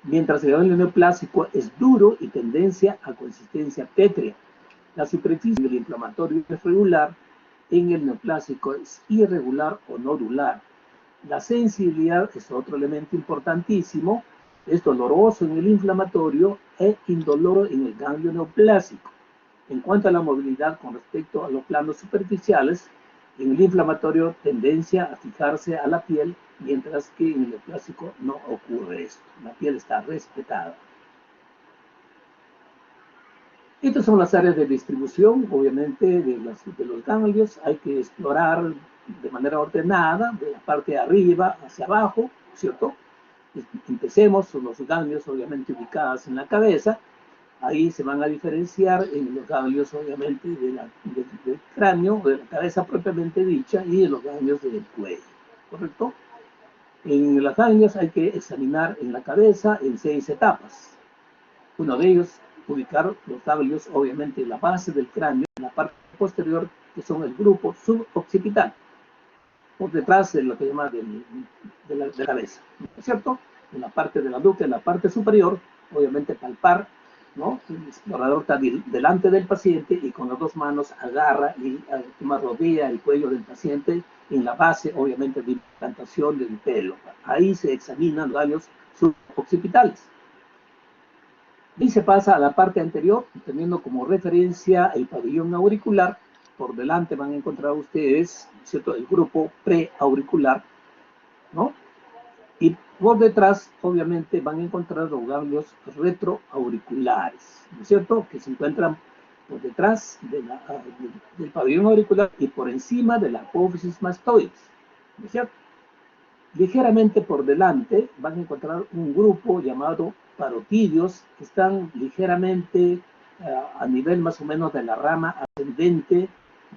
Speaker 1: Mientras el ganglio neoplásico es duro y tendencia a consistencia pétrea. La superficie del inflamatorio es regular, en el neoplásico es irregular o nodular. La sensibilidad es otro elemento importantísimo, es doloroso en el inflamatorio e indoloro en el ganglio neoplásico. En cuanto a la movilidad con respecto a los planos superficiales, en el inflamatorio tendencia a fijarse a la piel, mientras que en el neoplásico no ocurre esto. La piel está respetada. Estas son las áreas de distribución, obviamente, de los ganglios. Hay que explorar de manera ordenada, de la parte de arriba hacia abajo, ¿cierto? Empecemos con los ganglios, obviamente, ubicados en la cabeza. Ahí se van a diferenciar en los ganglios, obviamente, del cráneo, de la cabeza propiamente dicha, y de los ganglios del cuello, ¿correcto? En las ganglios hay que examinar en la cabeza en 6 etapas. Uno de ellos, ubicar los ganglios, obviamente, en la base del cráneo, en la parte posterior, que son el grupo suboccipital, por detrás de lo que llama de la cabeza, ¿no es cierto? En la parte de la nuca, en la parte superior, obviamente palpar, ¿no? El explorador está delante del paciente y con las dos manos agarra y rodea el cuello del paciente en la base, obviamente, de implantación del pelo. Ahí se examinan los ganglios suboccipitales. Y se pasa a la parte anterior, teniendo como referencia el pabellón auricular. Por delante van a encontrar ustedes, ¿cierto?, el grupo preauricular, ¿no? Y por detrás, obviamente, van a encontrar los ganglios retroauriculares, ¿no es cierto?, que se encuentran por detrás del pabellón auricular y por encima de la apófisis mastoides, ¿no es cierto? Ligeramente por delante van a encontrar un grupo llamado parotidios que están ligeramente a nivel más o menos de la rama ascendente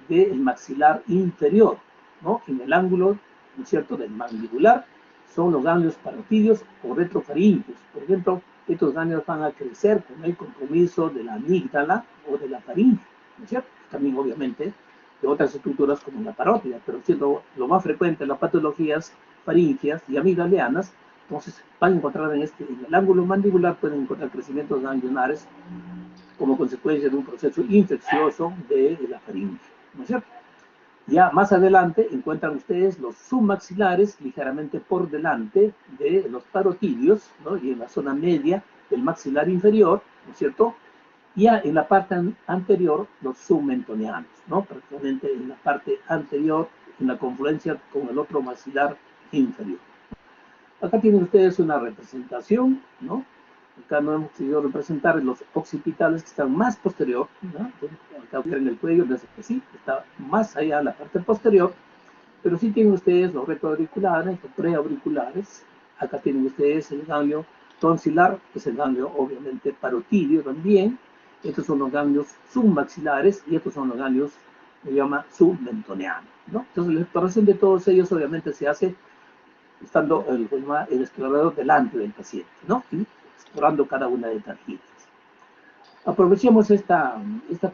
Speaker 1: del maxilar inferior, ¿no? En el ángulo, ¿no es cierto?, del mandibular son los ganglios parotidios o retrofaringios. Por ejemplo, estos ganglios van a crecer con el compromiso de la amígdala o de la faringe, ¿no es cierto? También, obviamente, de otras estructuras como la parótida, pero siendo lo más frecuente en las patologías faringias y amigdalianas, entonces van a encontrar en el ángulo mandibular, pueden encontrar crecimientos ganglionares como consecuencia de un proceso infeccioso de la faringe, ¿no es cierto? Ya más adelante encuentran ustedes los submaxilares ligeramente por delante de los parotidios, ¿no? Y en la zona media del maxilar inferior, ¿no es cierto? Ya en la parte anterior los submentonianos, ¿no? Prácticamente en la parte anterior, en la confluencia con el otro maxilar inferior. Acá tienen ustedes una representación, ¿no? Acá no hemos querido representar los occipitales que están más posterior, ¿no? Acá en el cuello, desde que sí, está más allá de la parte posterior, pero sí tienen ustedes los retroauriculares, los preauriculares. Acá tienen ustedes el ganglio tonsilar, que es el ganglio obviamente parotidio también. Estos son los ganglios submaxilares y estos son los ganglios que se llama submentonianos, ¿no? Entonces la exploración de todos ellos obviamente se hace estando el explorador delante del paciente, ¿no? Y explorando cada una de estas líneas. Aprovechemos esta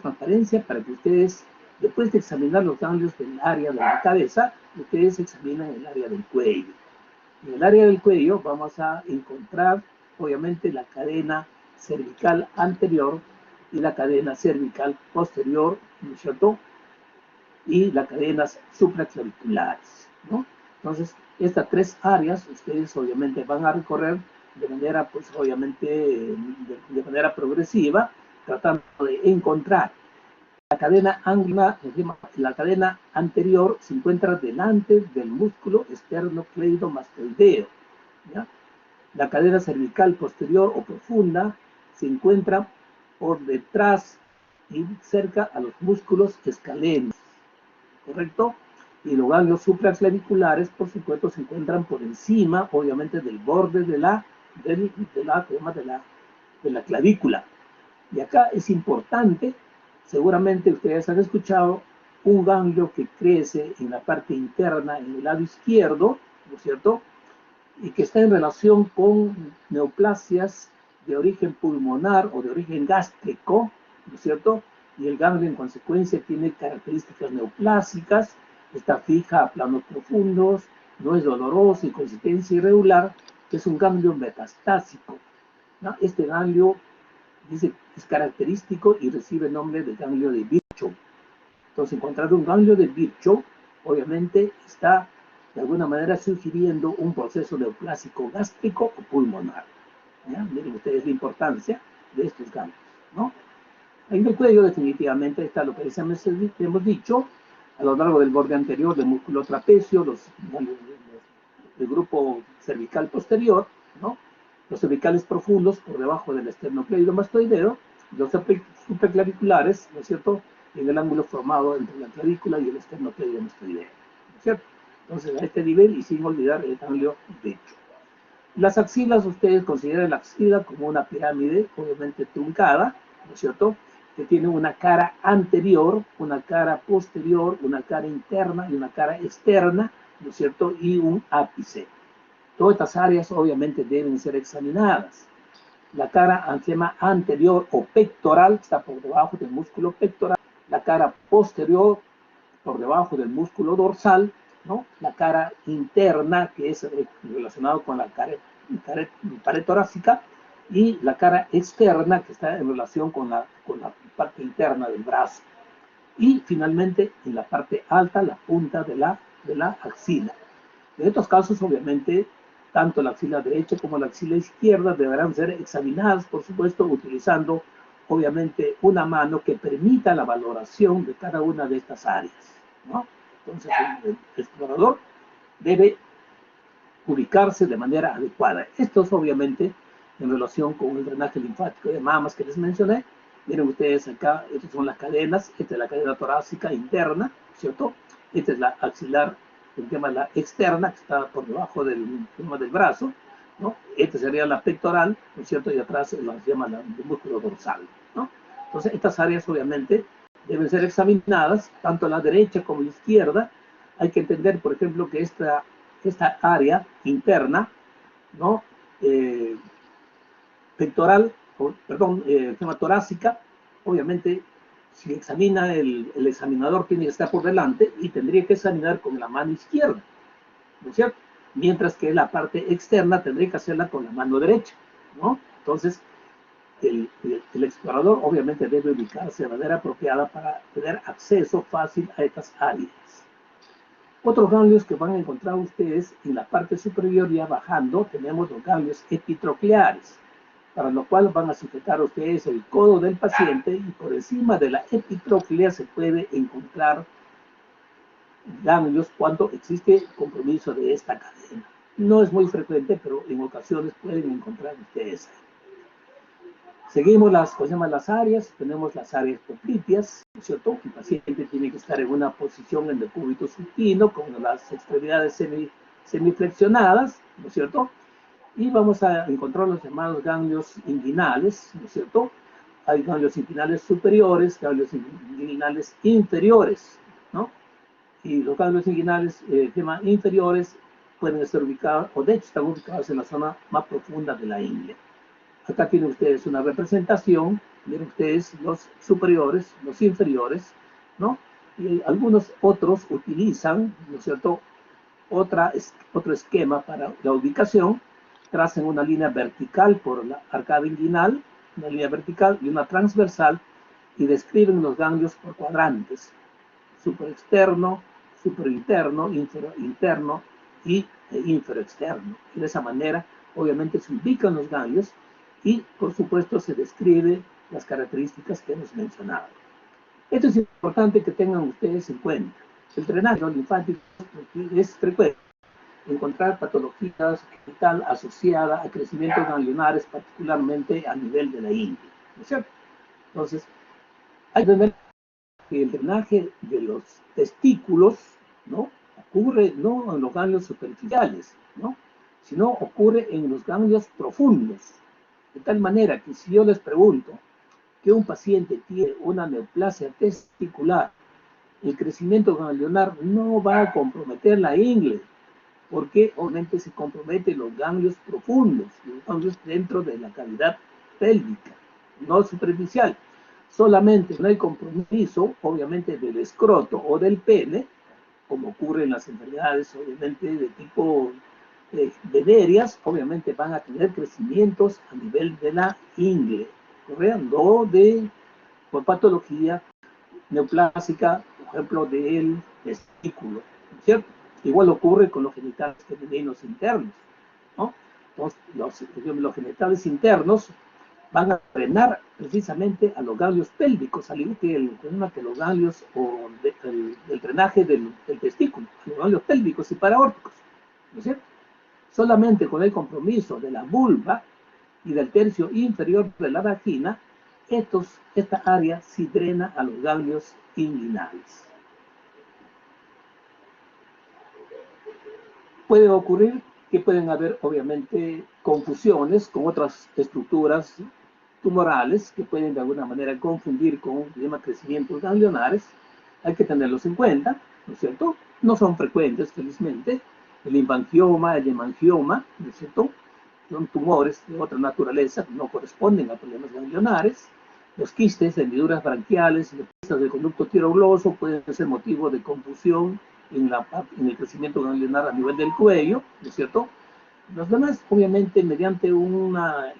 Speaker 1: transparencia para que ustedes, después de examinar los ganglios del área de la cabeza, ustedes examinan el área del cuello. En el área del cuello vamos a encontrar, obviamente, la cadena cervical anterior y la cadena cervical posterior, ¿no es cierto? y las cadenas supraclaviculares, ¿no? Entonces, estas tres áreas ustedes obviamente van a recorrer de manera, pues obviamente, de manera progresiva, tratando de encontrar la cadena anterior se encuentra delante del músculo esternocleidomastoideo, ¿ya? La cadena cervical posterior o profunda se encuentra por detrás y cerca a los músculos escalenos, ¿correcto? Y los ganglios supraclaviculares, por supuesto, se encuentran por encima, obviamente, del borde de la clavícula. Y acá es importante, seguramente ustedes han escuchado, un ganglio que crece en la parte interna, en el lado izquierdo, ¿no es cierto? Y que está en relación con neoplasias de origen pulmonar o de origen gástrico, ¿no es cierto? Y el ganglio en consecuencia tiene características neoplásicas, está fija a planos profundos, no es doloroso y consistencia irregular, es un ganglio metastásico, ¿no? Este ganglio dice, es característico y recibe el nombre de ganglio de Virchow. Entonces, encontrar un ganglio de Virchow, obviamente, está de alguna manera sugiriendo un proceso neoplásico gástrico o pulmonar. ¿Ya? Miren ustedes la importancia de estos ganglios, ¿no? En el cuello, definitivamente, está lo que hemos dicho, a lo largo del borde anterior del músculo trapecio, el grupo cervical posterior, ¿no? Los cervicales profundos por debajo del esternocleidomastoideo, los supraclaviculares, ¿no es cierto?, en el ángulo formado entre la clavícula y el esternocleidomastoideo, ¿no es cierto? Entonces, a este nivel, y sin olvidar el ganglio derecho. Las axilas, ustedes consideran la axila como una pirámide, obviamente truncada, ¿no es cierto?, que tiene una cara anterior, una cara posterior, una cara interna y una cara externa, ¿no es cierto?, y un ápice. Todas estas áreas obviamente deben ser examinadas. La cara se llama anterior o pectoral, está por debajo del músculo pectoral. La cara posterior, por debajo del músculo dorsal, ¿no? La cara interna, que es relacionado con la pared torácica, y la cara externa, que está en relación con la parte interna del brazo. Y finalmente, en la parte alta, la punta de la axila. En estos casos, obviamente, tanto la axila derecha como la axila izquierda deberán ser examinadas, por supuesto, utilizando, obviamente, una mano que permita la valoración de cada una de estas áreas, ¿no? Entonces, el explorador debe ubicarse de manera adecuada. Esto es, obviamente, en relación con el drenaje linfático de mamas que les mencioné. Miren ustedes acá, estas son las cadenas, esta es la cadena torácica interna, ¿cierto? Esta es la axilar, el tema la externa, que está por debajo del brazo, ¿no? Esta sería la pectoral, ¿no es cierto? Y atrás se llama el músculo dorsal, ¿no? Entonces, estas áreas, obviamente, deben ser examinadas, tanto a la derecha como a la izquierda. Hay que entender, por ejemplo, que esta área interna, ¿no? Pectoral, perdón, tema torácica, obviamente, si examina el examinador tiene que estar por delante y tendría que examinar con la mano izquierda, ¿no es cierto? Mientras que la parte externa tendría que hacerla con la mano derecha, ¿no? Entonces, el explorador obviamente debe ubicarse de manera apropiada para tener acceso fácil a estas áreas. Otros ganglios que van a encontrar ustedes en la parte superior, ya bajando, tenemos los ganglios epitrocleares, para lo cual van a sujetar ustedes el codo del paciente y por encima de la epitroclea se puede encontrar ganglios cuando existe compromiso de esta cadena. No es muy frecuente, pero en ocasiones pueden encontrar ustedes. Seguimos las áreas, tenemos las áreas popliteas, ¿no es cierto? El paciente tiene que estar en una posición en decúbito supino, con las extremidades semiflexionadas, ¿no es cierto? Y vamos a encontrar los llamados ganglios inguinales, ¿no es cierto? Hay ganglios inguinales superiores, ganglios inguinales inferiores, ¿no? Y los ganglios inguinales inferiores pueden estar ubicados, o de hecho están ubicados en la zona más profunda de la ingle. Acá tienen ustedes una representación, miren ustedes los superiores, los inferiores, ¿no? Y algunos otros utilizan, ¿no es cierto?, otro esquema para la ubicación, trazan una línea vertical por la arcada inguinal, una línea vertical y una transversal, y describen los ganglios por cuadrantes. superexterno, superinterno, interno y inferoexterno. Y de esa manera, obviamente, se ubican los ganglios y, por supuesto, se describe las características que hemos mencionado. Esto es importante que tengan ustedes en cuenta. El drenaje linfático es frecuente encontrar patologías genital asociadas a crecimientos ganglionares, particularmente a nivel de la ingle, ¿no es cierto? Entonces, hay que ver que el drenaje de los testículos, ¿no?, ocurre no en los ganglios superficiales, ¿no?, sino ocurre en los ganglios profundos. De tal manera que si yo les pregunto que un paciente tiene una neoplasia testicular, el crecimiento ganglionar no va a comprometer la ingle, porque obviamente se comprometen los ganglios profundos, los ganglios dentro de la cavidad pélvica, no superficial. Solamente no hay compromiso, obviamente, del escroto o del pene, como ocurre en las enfermedades, obviamente, de tipo venéreas, obviamente van a tener crecimientos a nivel de la ingle, no por patología neoplásica, por ejemplo, del testículo, ¿cierto? Igual ocurre con los genitales femeninos internos, ¿no? Entonces, los genitales internos van a drenar precisamente a los ganglios pélvicos, al igual que los ganglios o el drenaje del testículo, a los ganglios pélvicos y paraórticos, ¿no es cierto? Solamente con el compromiso de la vulva y del tercio inferior de la vagina, esta área sí drena a los ganglios inguinales. Puede ocurrir que pueden haber, obviamente, confusiones con otras estructuras tumorales que pueden de alguna manera confundir con crecimientos ganglionares. Hay que tenerlos en cuenta, ¿no es cierto? No son frecuentes, felizmente. El linfangioma, el hemangioma, ¿no es cierto?, son tumores de otra naturaleza que no corresponden a problemas ganglionares. Los quistes de hendiduras branquiales y los del conducto tiroglosal pueden ser motivo de confusión en el crecimiento ganglionar a nivel del cuello, ¿no es cierto? Los demás, obviamente, mediante una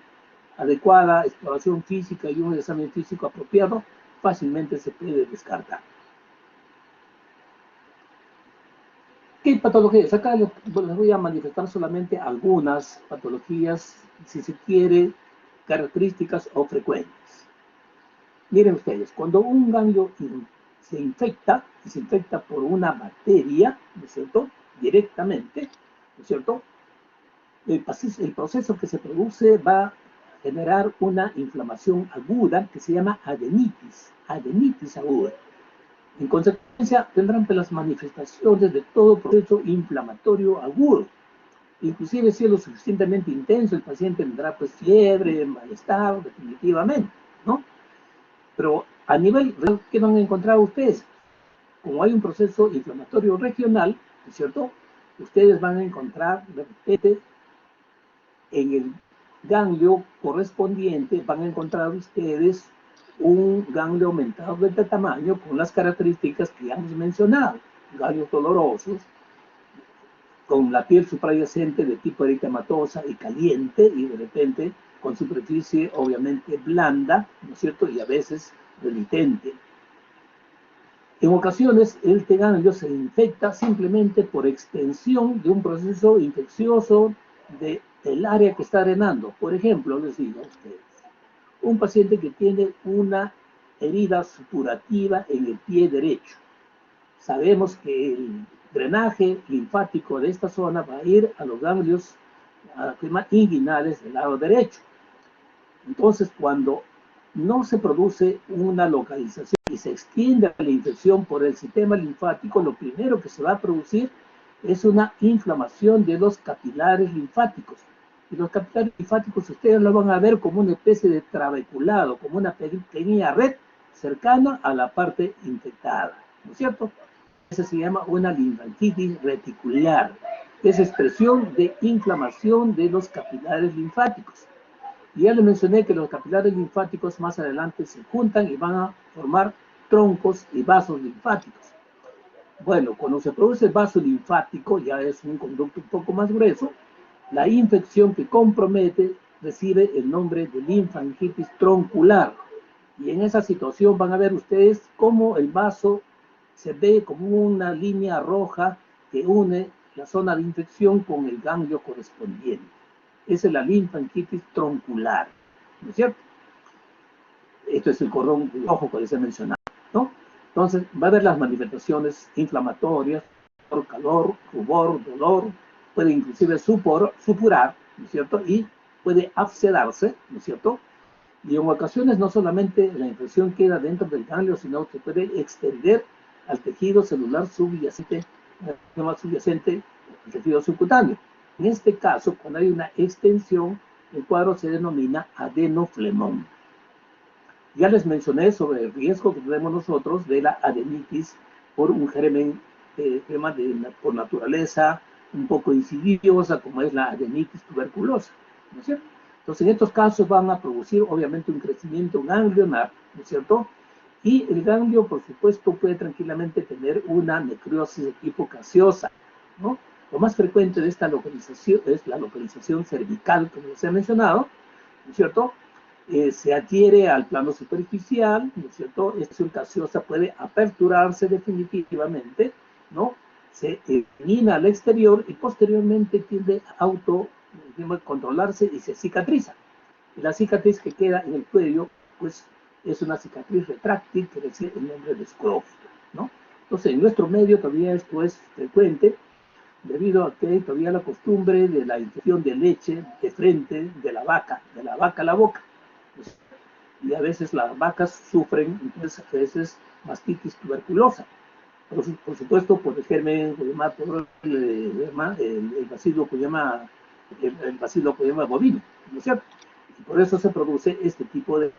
Speaker 1: adecuada exploración física y un examen físico apropiado, fácilmente se puede descartar. ¿Qué patologías? Acá les voy a manifestar solamente algunas patologías, si se quiere, características o frecuentes. Miren ustedes, cuando un ganglio se infecta por una bacteria, ¿no es cierto?, directamente, ¿no es cierto?, el proceso que se produce va a generar una inflamación aguda que se llama adenitis aguda. En consecuencia, tendrán las manifestaciones de todo proceso inflamatorio agudo. Inclusive, si es lo suficientemente intenso, el paciente tendrá pues fiebre, malestar, definitivamente, ¿no? Pero a nivel real, ¿qué van a encontrar ustedes? Como hay un proceso inflamatorio regional, ¿no es cierto?, ustedes van a encontrar, de repente, en el ganglio correspondiente, van a encontrar ustedes un ganglio aumentado de tamaño con las características que ya hemos mencionado, ganglios dolorosos, con la piel suprayacente de tipo eritematosa y caliente, y de repente con superficie obviamente blanda, ¿no es cierto?, y a veces renitente. En ocasiones, el ganglio se infecta simplemente por extensión de un proceso infeccioso del área que está drenando. Por ejemplo, les digo a ustedes, un paciente que tiene una herida supurativa en el pie derecho. Sabemos que el drenaje linfático de esta zona va a ir a los ganglios inguinales del lado derecho. Entonces, cuando no se produce una localización y se extiende la infección por el sistema linfático, lo primero que se va a producir es una inflamación de los capilares linfáticos. Y los capilares linfáticos ustedes lo van a ver como una especie de trabeculado, como una pequeña red cercana a la parte infectada, ¿no es cierto? Esa se llama una linfangitis reticular, que es expresión de inflamación de los capilares linfáticos. Y ya les mencioné que los capilares linfáticos más adelante se juntan y van a formar troncos y vasos linfáticos. Bueno, cuando se produce el vaso linfático, ya es un conducto un poco más grueso, la infección que compromete recibe el nombre de linfangitis troncular. Y en esa situación van a ver ustedes cómo el vaso se ve como una línea roja que une la zona de infección con el ganglio correspondiente. Esa es la linfangitis troncular, ¿no es cierto? Esto es el cordón rojo que les he mencionado, ¿no? Entonces, va a haber las manifestaciones inflamatorias, calor, rubor, dolor, puede inclusive supurar, ¿no es cierto? Y puede abscedarse, ¿no es cierto? Y en ocasiones no solamente la infección queda dentro del ganglio, sino que puede extender al tejido celular subyacente, el tejido subcutáneo. En este caso, cuando hay una extensión, el cuadro se denomina adenoflemón. Ya les mencioné sobre el riesgo que tenemos nosotros de la adenitis por un germen por naturaleza un poco insidiosa, como es la adenitis tuberculosa, ¿no es cierto? Entonces, en estos casos van a producir, obviamente, un crecimiento ganglionar, ¿no es cierto? Y el ganglio, por supuesto, puede tranquilamente tener una necrosis de tipo gaseosa, ¿no? Lo más frecuente de esta localización es la localización cervical, como les he mencionado, ¿no es cierto? Se adhiere al plano superficial, ¿no es cierto? Esta gaseosa puede aperturarse definitivamente, ¿no? Se elimina al exterior y posteriormente tiende a controlarse y se cicatriza. Y la cicatriz que queda en el cuello, pues es una cicatriz retráctil que recibe el nombre de escrofio, ¿no? Entonces, en nuestro medio todavía esto es frecuente, debido a que hay todavía la costumbre de la inyección de leche de frente de la vaca a la boca. Y a veces las vacas sufren, entonces, a veces, mastitis tuberculosa. Por supuesto, por el germen, el bacilo que llama bovino, ¿no es cierto? Y por eso se produce este tipo de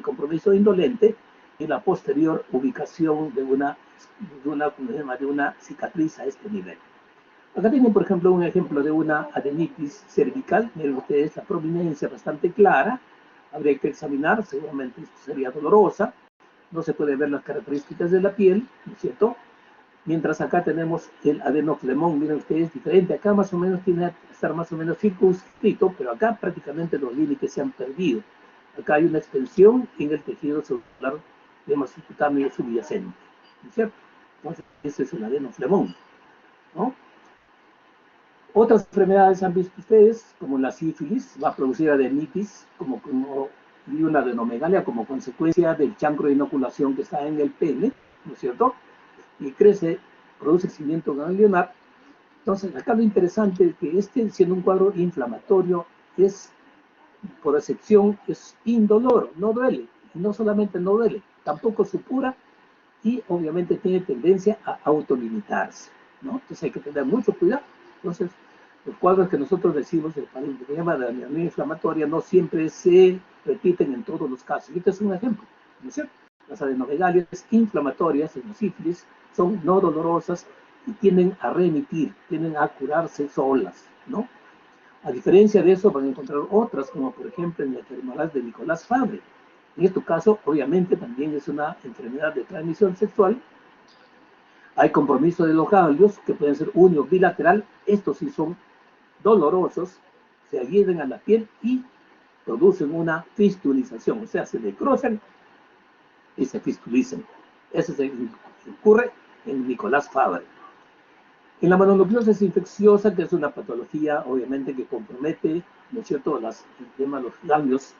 Speaker 1: compromiso indolente en la posterior ubicación de una cicatriz a este nivel. Acá tienen, por ejemplo, un ejemplo de una adenitis cervical. Miren ustedes la prominencia bastante clara. Habría que examinar, seguramente esto sería dolorosa. No se puede ver las características de la piel, ¿no es cierto? Mientras acá tenemos el adenoflemón, miren ustedes, diferente. Acá más o menos tiene que estar más o menos circunscrito, pero acá prácticamente los límites se han perdido. Acá hay una extensión en el tejido celular de subcutáneo subyacente, ¿no es cierto? Entonces, ese es el adenoflemón, ¿no? Otras enfermedades han visto ustedes, como la sífilis, va a producir adenitis, y una adenomegalia como consecuencia del chancro de inoculación que está en el pene, ¿no es cierto? Y produce crecimiento ganglionar. Entonces, acá lo interesante es que siendo un cuadro inflamatorio, por excepción, es indoloro, no duele. Y no solamente no duele, tampoco supura y obviamente tiene tendencia a autolimitarse, ¿no? Entonces hay que tener mucho cuidado. Entonces, los cuadros que nosotros decimos de anemia inflamatoria no siempre se repiten en todos los casos. Y este es un ejemplo, ¿no es cierto? Las adenomegalias inflamatorias en la sífilis son no dolorosas y tienden a remitir, tienden a curarse solas, ¿no? A diferencia de eso, van a encontrar otras, como por ejemplo en la enfermedad de Nicolás Fabry. En este caso, obviamente, también es una enfermedad de transmisión sexual. Hay compromiso de los ganglios, que pueden ser uno bilateral. Estos sí son dolorosos, se adhieren a la piel y producen una fistulización, o sea, se necrosan y se fistulizan. Eso ocurre en Nicolás Fabry. En la mononucleosis infecciosa, que es una patología, obviamente, que compromete, ¿no es cierto?, los ganglios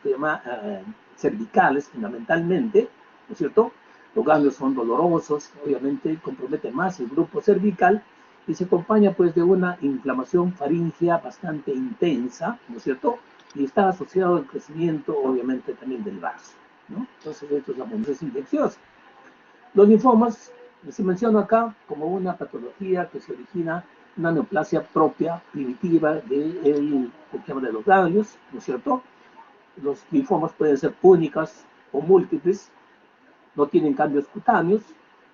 Speaker 1: cervicales, fundamentalmente, ¿no es cierto? Los ganglios son dolorosos, obviamente, compromete más el grupo cervical y se acompaña, pues, de una inflamación faríngea bastante intensa, ¿no es cierto? Y está asociado al crecimiento, obviamente, también del vaso, ¿no? Entonces, esto es la mononucleosis infecciosa. Los linfomas se menciona acá como una patología que se origina una neoplasia propia, primitiva de los ganglios, ¿no es cierto? Los linfomas pueden ser únicas o múltiples, no tienen cambios cutáneos.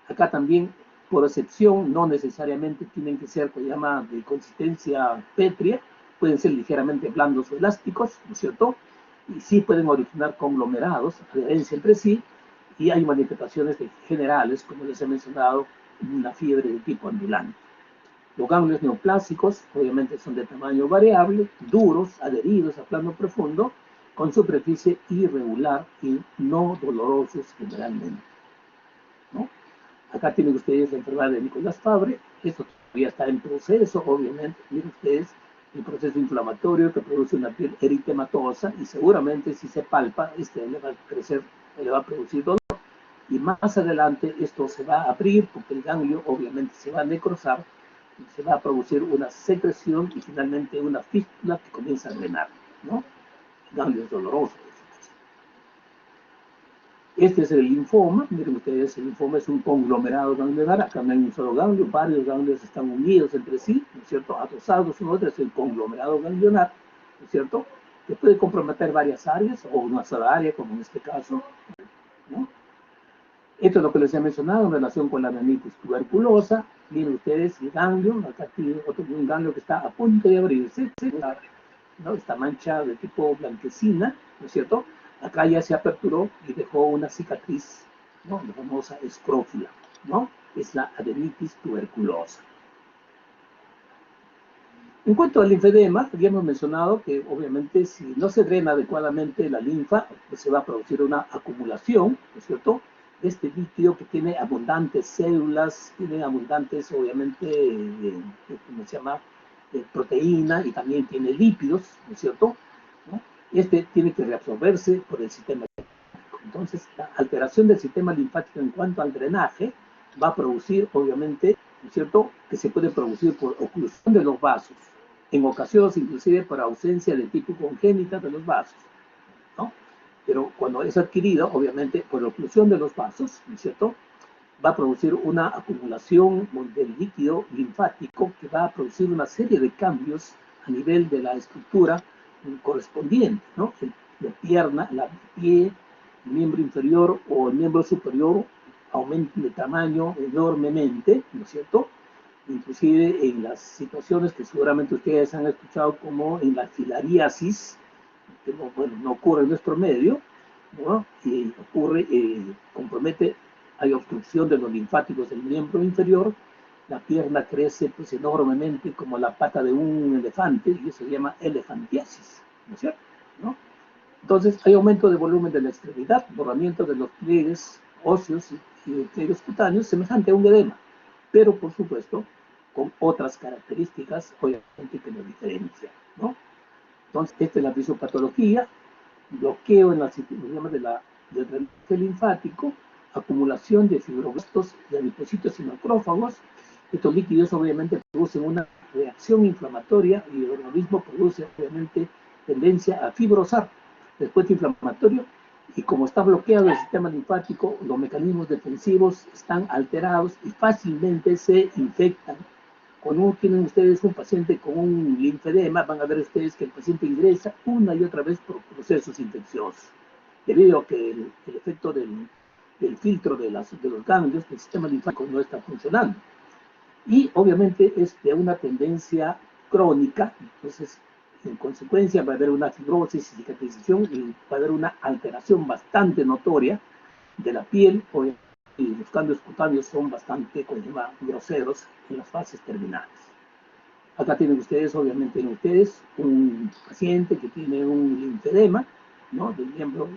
Speaker 1: Acá también, por excepción, no necesariamente tienen que ser, se llama, de consistencia pétrea, pueden ser ligeramente blandos o elásticos, ¿no es cierto? Y sí pueden originar conglomerados, adherencia entre sí, y hay manifestaciones generales, como les he mencionado, una fiebre de tipo ambulante. Los ganglios neoplásicos, obviamente, son de tamaño variable, duros, adheridos a plano profundo, con superficie irregular y no dolorosos generalmente, ¿no? Acá tienen ustedes la enfermedad de Nicolás Fabre. Esto todavía está en proceso, obviamente. Miren ustedes el proceso inflamatorio que produce una piel eritematosa y seguramente si se palpa, le va a crecer, le va a producir dolor. Y más adelante esto se va a abrir porque el ganglio obviamente se va a necrosar, y se va a producir una secreción y finalmente una fístula que comienza a drenar, ¿no? El ganglio es doloroso. Este es el linfoma. Miren ustedes, el linfoma es un conglomerado ganglionar. Acá no hay un solo ganglio, varios ganglios están unidos entre sí, ¿no es cierto? Adosados uno otro, es el conglomerado ganglionar, ¿no es cierto? Que puede comprometer varias áreas o una sola área, como en este caso, ¿no? Esto es lo que les he mencionado en relación con la adenitis tuberculosa. Miren ustedes el ganglio, acá tiene un ganglio que está a punto de abrirse, ¿no? Esta mancha de tipo blanquecina, ¿no es cierto? Acá ya se aperturó y dejó una cicatriz, ¿no? La famosa escrófula, ¿no? Es la adenitis tuberculosa. En cuanto al linfedema, habíamos mencionado que obviamente si no se drena adecuadamente la linfa, pues se va a producir una acumulación, ¿no es cierto? Este líquido que tiene abundantes células, tiene abundantes, obviamente, ¿cómo se llama? Proteína y también tiene lípidos, ¿no es cierto? ¿No? Este tiene que reabsorberse por el sistema linfático. Entonces, la alteración del sistema linfático en cuanto al drenaje va a producir, obviamente, ¿no es cierto?, que se puede producir por oclusión de los vasos, en ocasiones inclusive por ausencia de tipo congénita de los vasos, ¿no? Pero cuando es adquirido, obviamente, por oclusión de los vasos, ¿no es cierto?, va a producir una acumulación del líquido linfático que va a producir una serie de cambios a nivel de la estructura correspondiente, ¿no? La pierna, el pie, el miembro inferior o el miembro superior aumentan de tamaño enormemente, ¿no es cierto? Inclusive en las situaciones que seguramente ustedes han escuchado como en la filariasis, que no, bueno, no ocurre en nuestro medio, ¿no? Y ocurre, compromete, hay obstrucción de los linfáticos del miembro inferior, la pierna crece pues enormemente como la pata de un elefante y eso se llama elefantiasis, ¿no es cierto? ¿No? Entonces hay aumento de volumen de la extremidad, borramiento de los pliegues óseos y pliegues cutáneos semejante a un edema, pero por supuesto con otras características obviamente que lo diferencian, ¿no? Entonces esta es la fisiopatología, bloqueo en las sistemas del drenaje linfático, acumulación de fibroblastos y adipocitos y macrófagos. Estos líquidos obviamente producen una reacción inflamatoria y el organismo produce obviamente tendencia a fibrosar después de inflamatorio y como está bloqueado el sistema linfático, los mecanismos defensivos están alterados y fácilmente se infectan. Cuando tienen ustedes un paciente con un linfedema, van a ver ustedes que el paciente ingresa una y otra vez por procesos infecciosos, debido a que el efecto del filtro de los ganglios del sistema linfático no está funcionando. Y obviamente es de una tendencia crónica, entonces en consecuencia va a haber una fibrosis y cicatrización y va a haber una alteración bastante notoria de la piel, y los cambios cutáneos son bastante groseros en las fases terminales. Acá tienen ustedes, obviamente, un paciente que tiene un linfedema, ¿no?, del miembro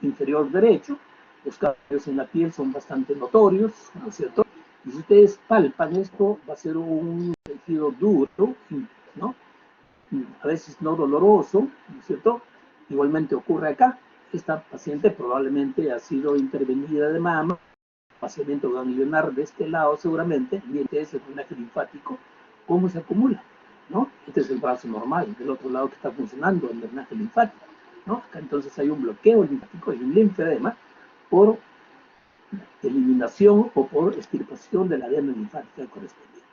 Speaker 1: inferior derecho. Los cambios en la piel son bastante notorios, ¿no es cierto? Y si ustedes palpan esto, va a ser un tejido duro, ¿no? A veces no doloroso, ¿no es cierto? Igualmente ocurre acá. Esta paciente probablemente ha sido intervenida de mama, vaciamiento ganglionar de este lado seguramente, y este es el drenaje linfático, cómo se acumula, ¿no? Este es el brazo normal, del otro lado que está funcionando el drenaje linfático, ¿no? Acá entonces hay un bloqueo linfático y un linfedema por eliminación o por extirpación de la vena linfática correspondiente,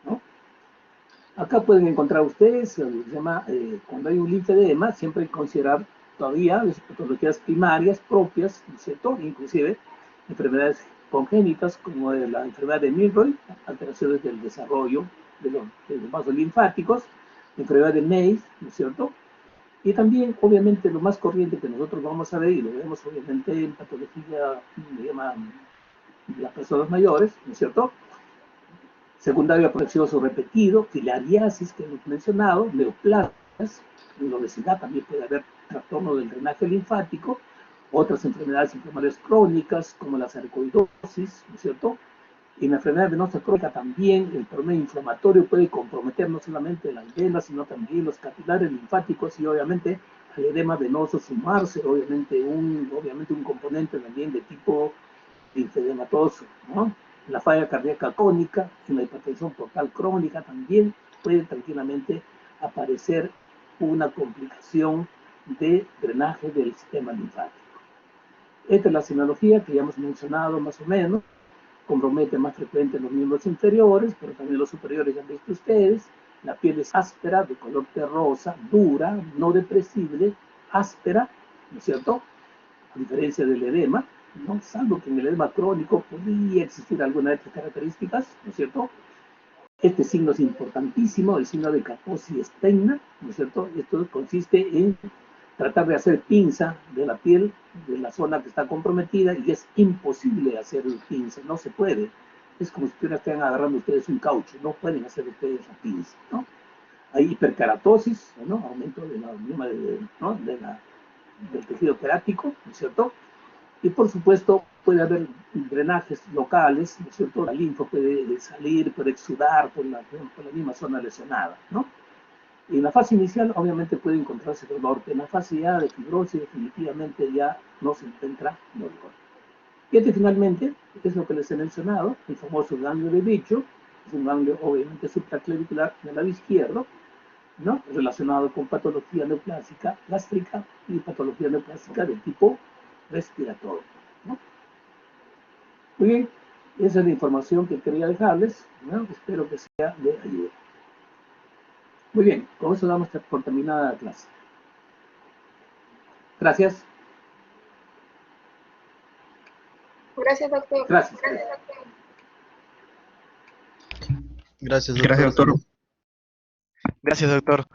Speaker 1: ¿no? Acá pueden encontrar ustedes, se llama, cuando hay un linfedema, siempre hay que considerar todavía las patologías primarias propias, ¿no es cierto? Inclusive enfermedades congénitas como la enfermedad de Milroy, alteraciones del desarrollo de los vasos linfáticos, enfermedad de May, ¿no es cierto? Y también, obviamente, lo más corriente que nosotros vamos a ver, y lo vemos obviamente en patología, le llaman las personas mayores, ¿no es cierto? Secundario apoptosis repetido, filariasis que hemos mencionado, neoplasias, en la obesidad también puede haber trastorno del drenaje linfático, otras enfermedades inflamatorias crónicas como la sarcoidosis, ¿no es cierto? En la enfermedad venosa crónica también el promedio inflamatorio puede comprometer no solamente las venas, sino también los capilares linfáticos y obviamente al edema venoso sumarse, obviamente un componente también de tipo linfedematoso, ¿no? La falla cardíaca crónica, en la hipertensión portal crónica también puede tranquilamente aparecer una complicación de drenaje del sistema linfático. Esta es la semiología que ya hemos mencionado más o menos, compromete más frecuente los miembros inferiores, pero también los superiores ya han visto ustedes. La piel es áspera, de color terrosa, dura, no depresible, áspera, ¿no es cierto? A diferencia del edema, ¿no? Salvo que en el edema crónico podría existir alguna de estas características, ¿no es cierto? Este signo es importantísimo, el signo de Kaposi-Steiner, ¿no es cierto? Esto consiste en tratar de hacer pinza de la piel de la zona que está comprometida y es imposible hacer pinza, no se puede. Es como si estuvieran agarrando ustedes un caucho, no pueden hacer ustedes la pinza, ¿no? Hay hiperkeratosis, ¿no? Aumento de la, ¿no? del tejido querático, ¿no es cierto? Y por supuesto puede haber drenajes locales, ¿no es cierto? La linfa puede salir, puede exudar por la misma zona lesionada, ¿no? Y en la fase inicial obviamente puede encontrarse dolor, pero en la fase ya de fibrosis definitivamente ya no se encuentra dolor. Y este finalmente es lo que les he mencionado, el famoso ganglio de bicho, es un ganglio obviamente supraclavicular del lado izquierdo, ¿no? Relacionado con patología neoplásica gástrica y patología neoplásica de tipo respiratorio, ¿no? Muy bien, esa es la información que quería dejarles, ¿no? Espero que sea de ayuda. Muy bien, con eso damos por terminada la clase. Gracias.
Speaker 2: Gracias, doctor.
Speaker 1: Gracias.
Speaker 3: Gracias,
Speaker 4: Gracias,
Speaker 3: doctor.
Speaker 4: doctor. Gracias, doctor.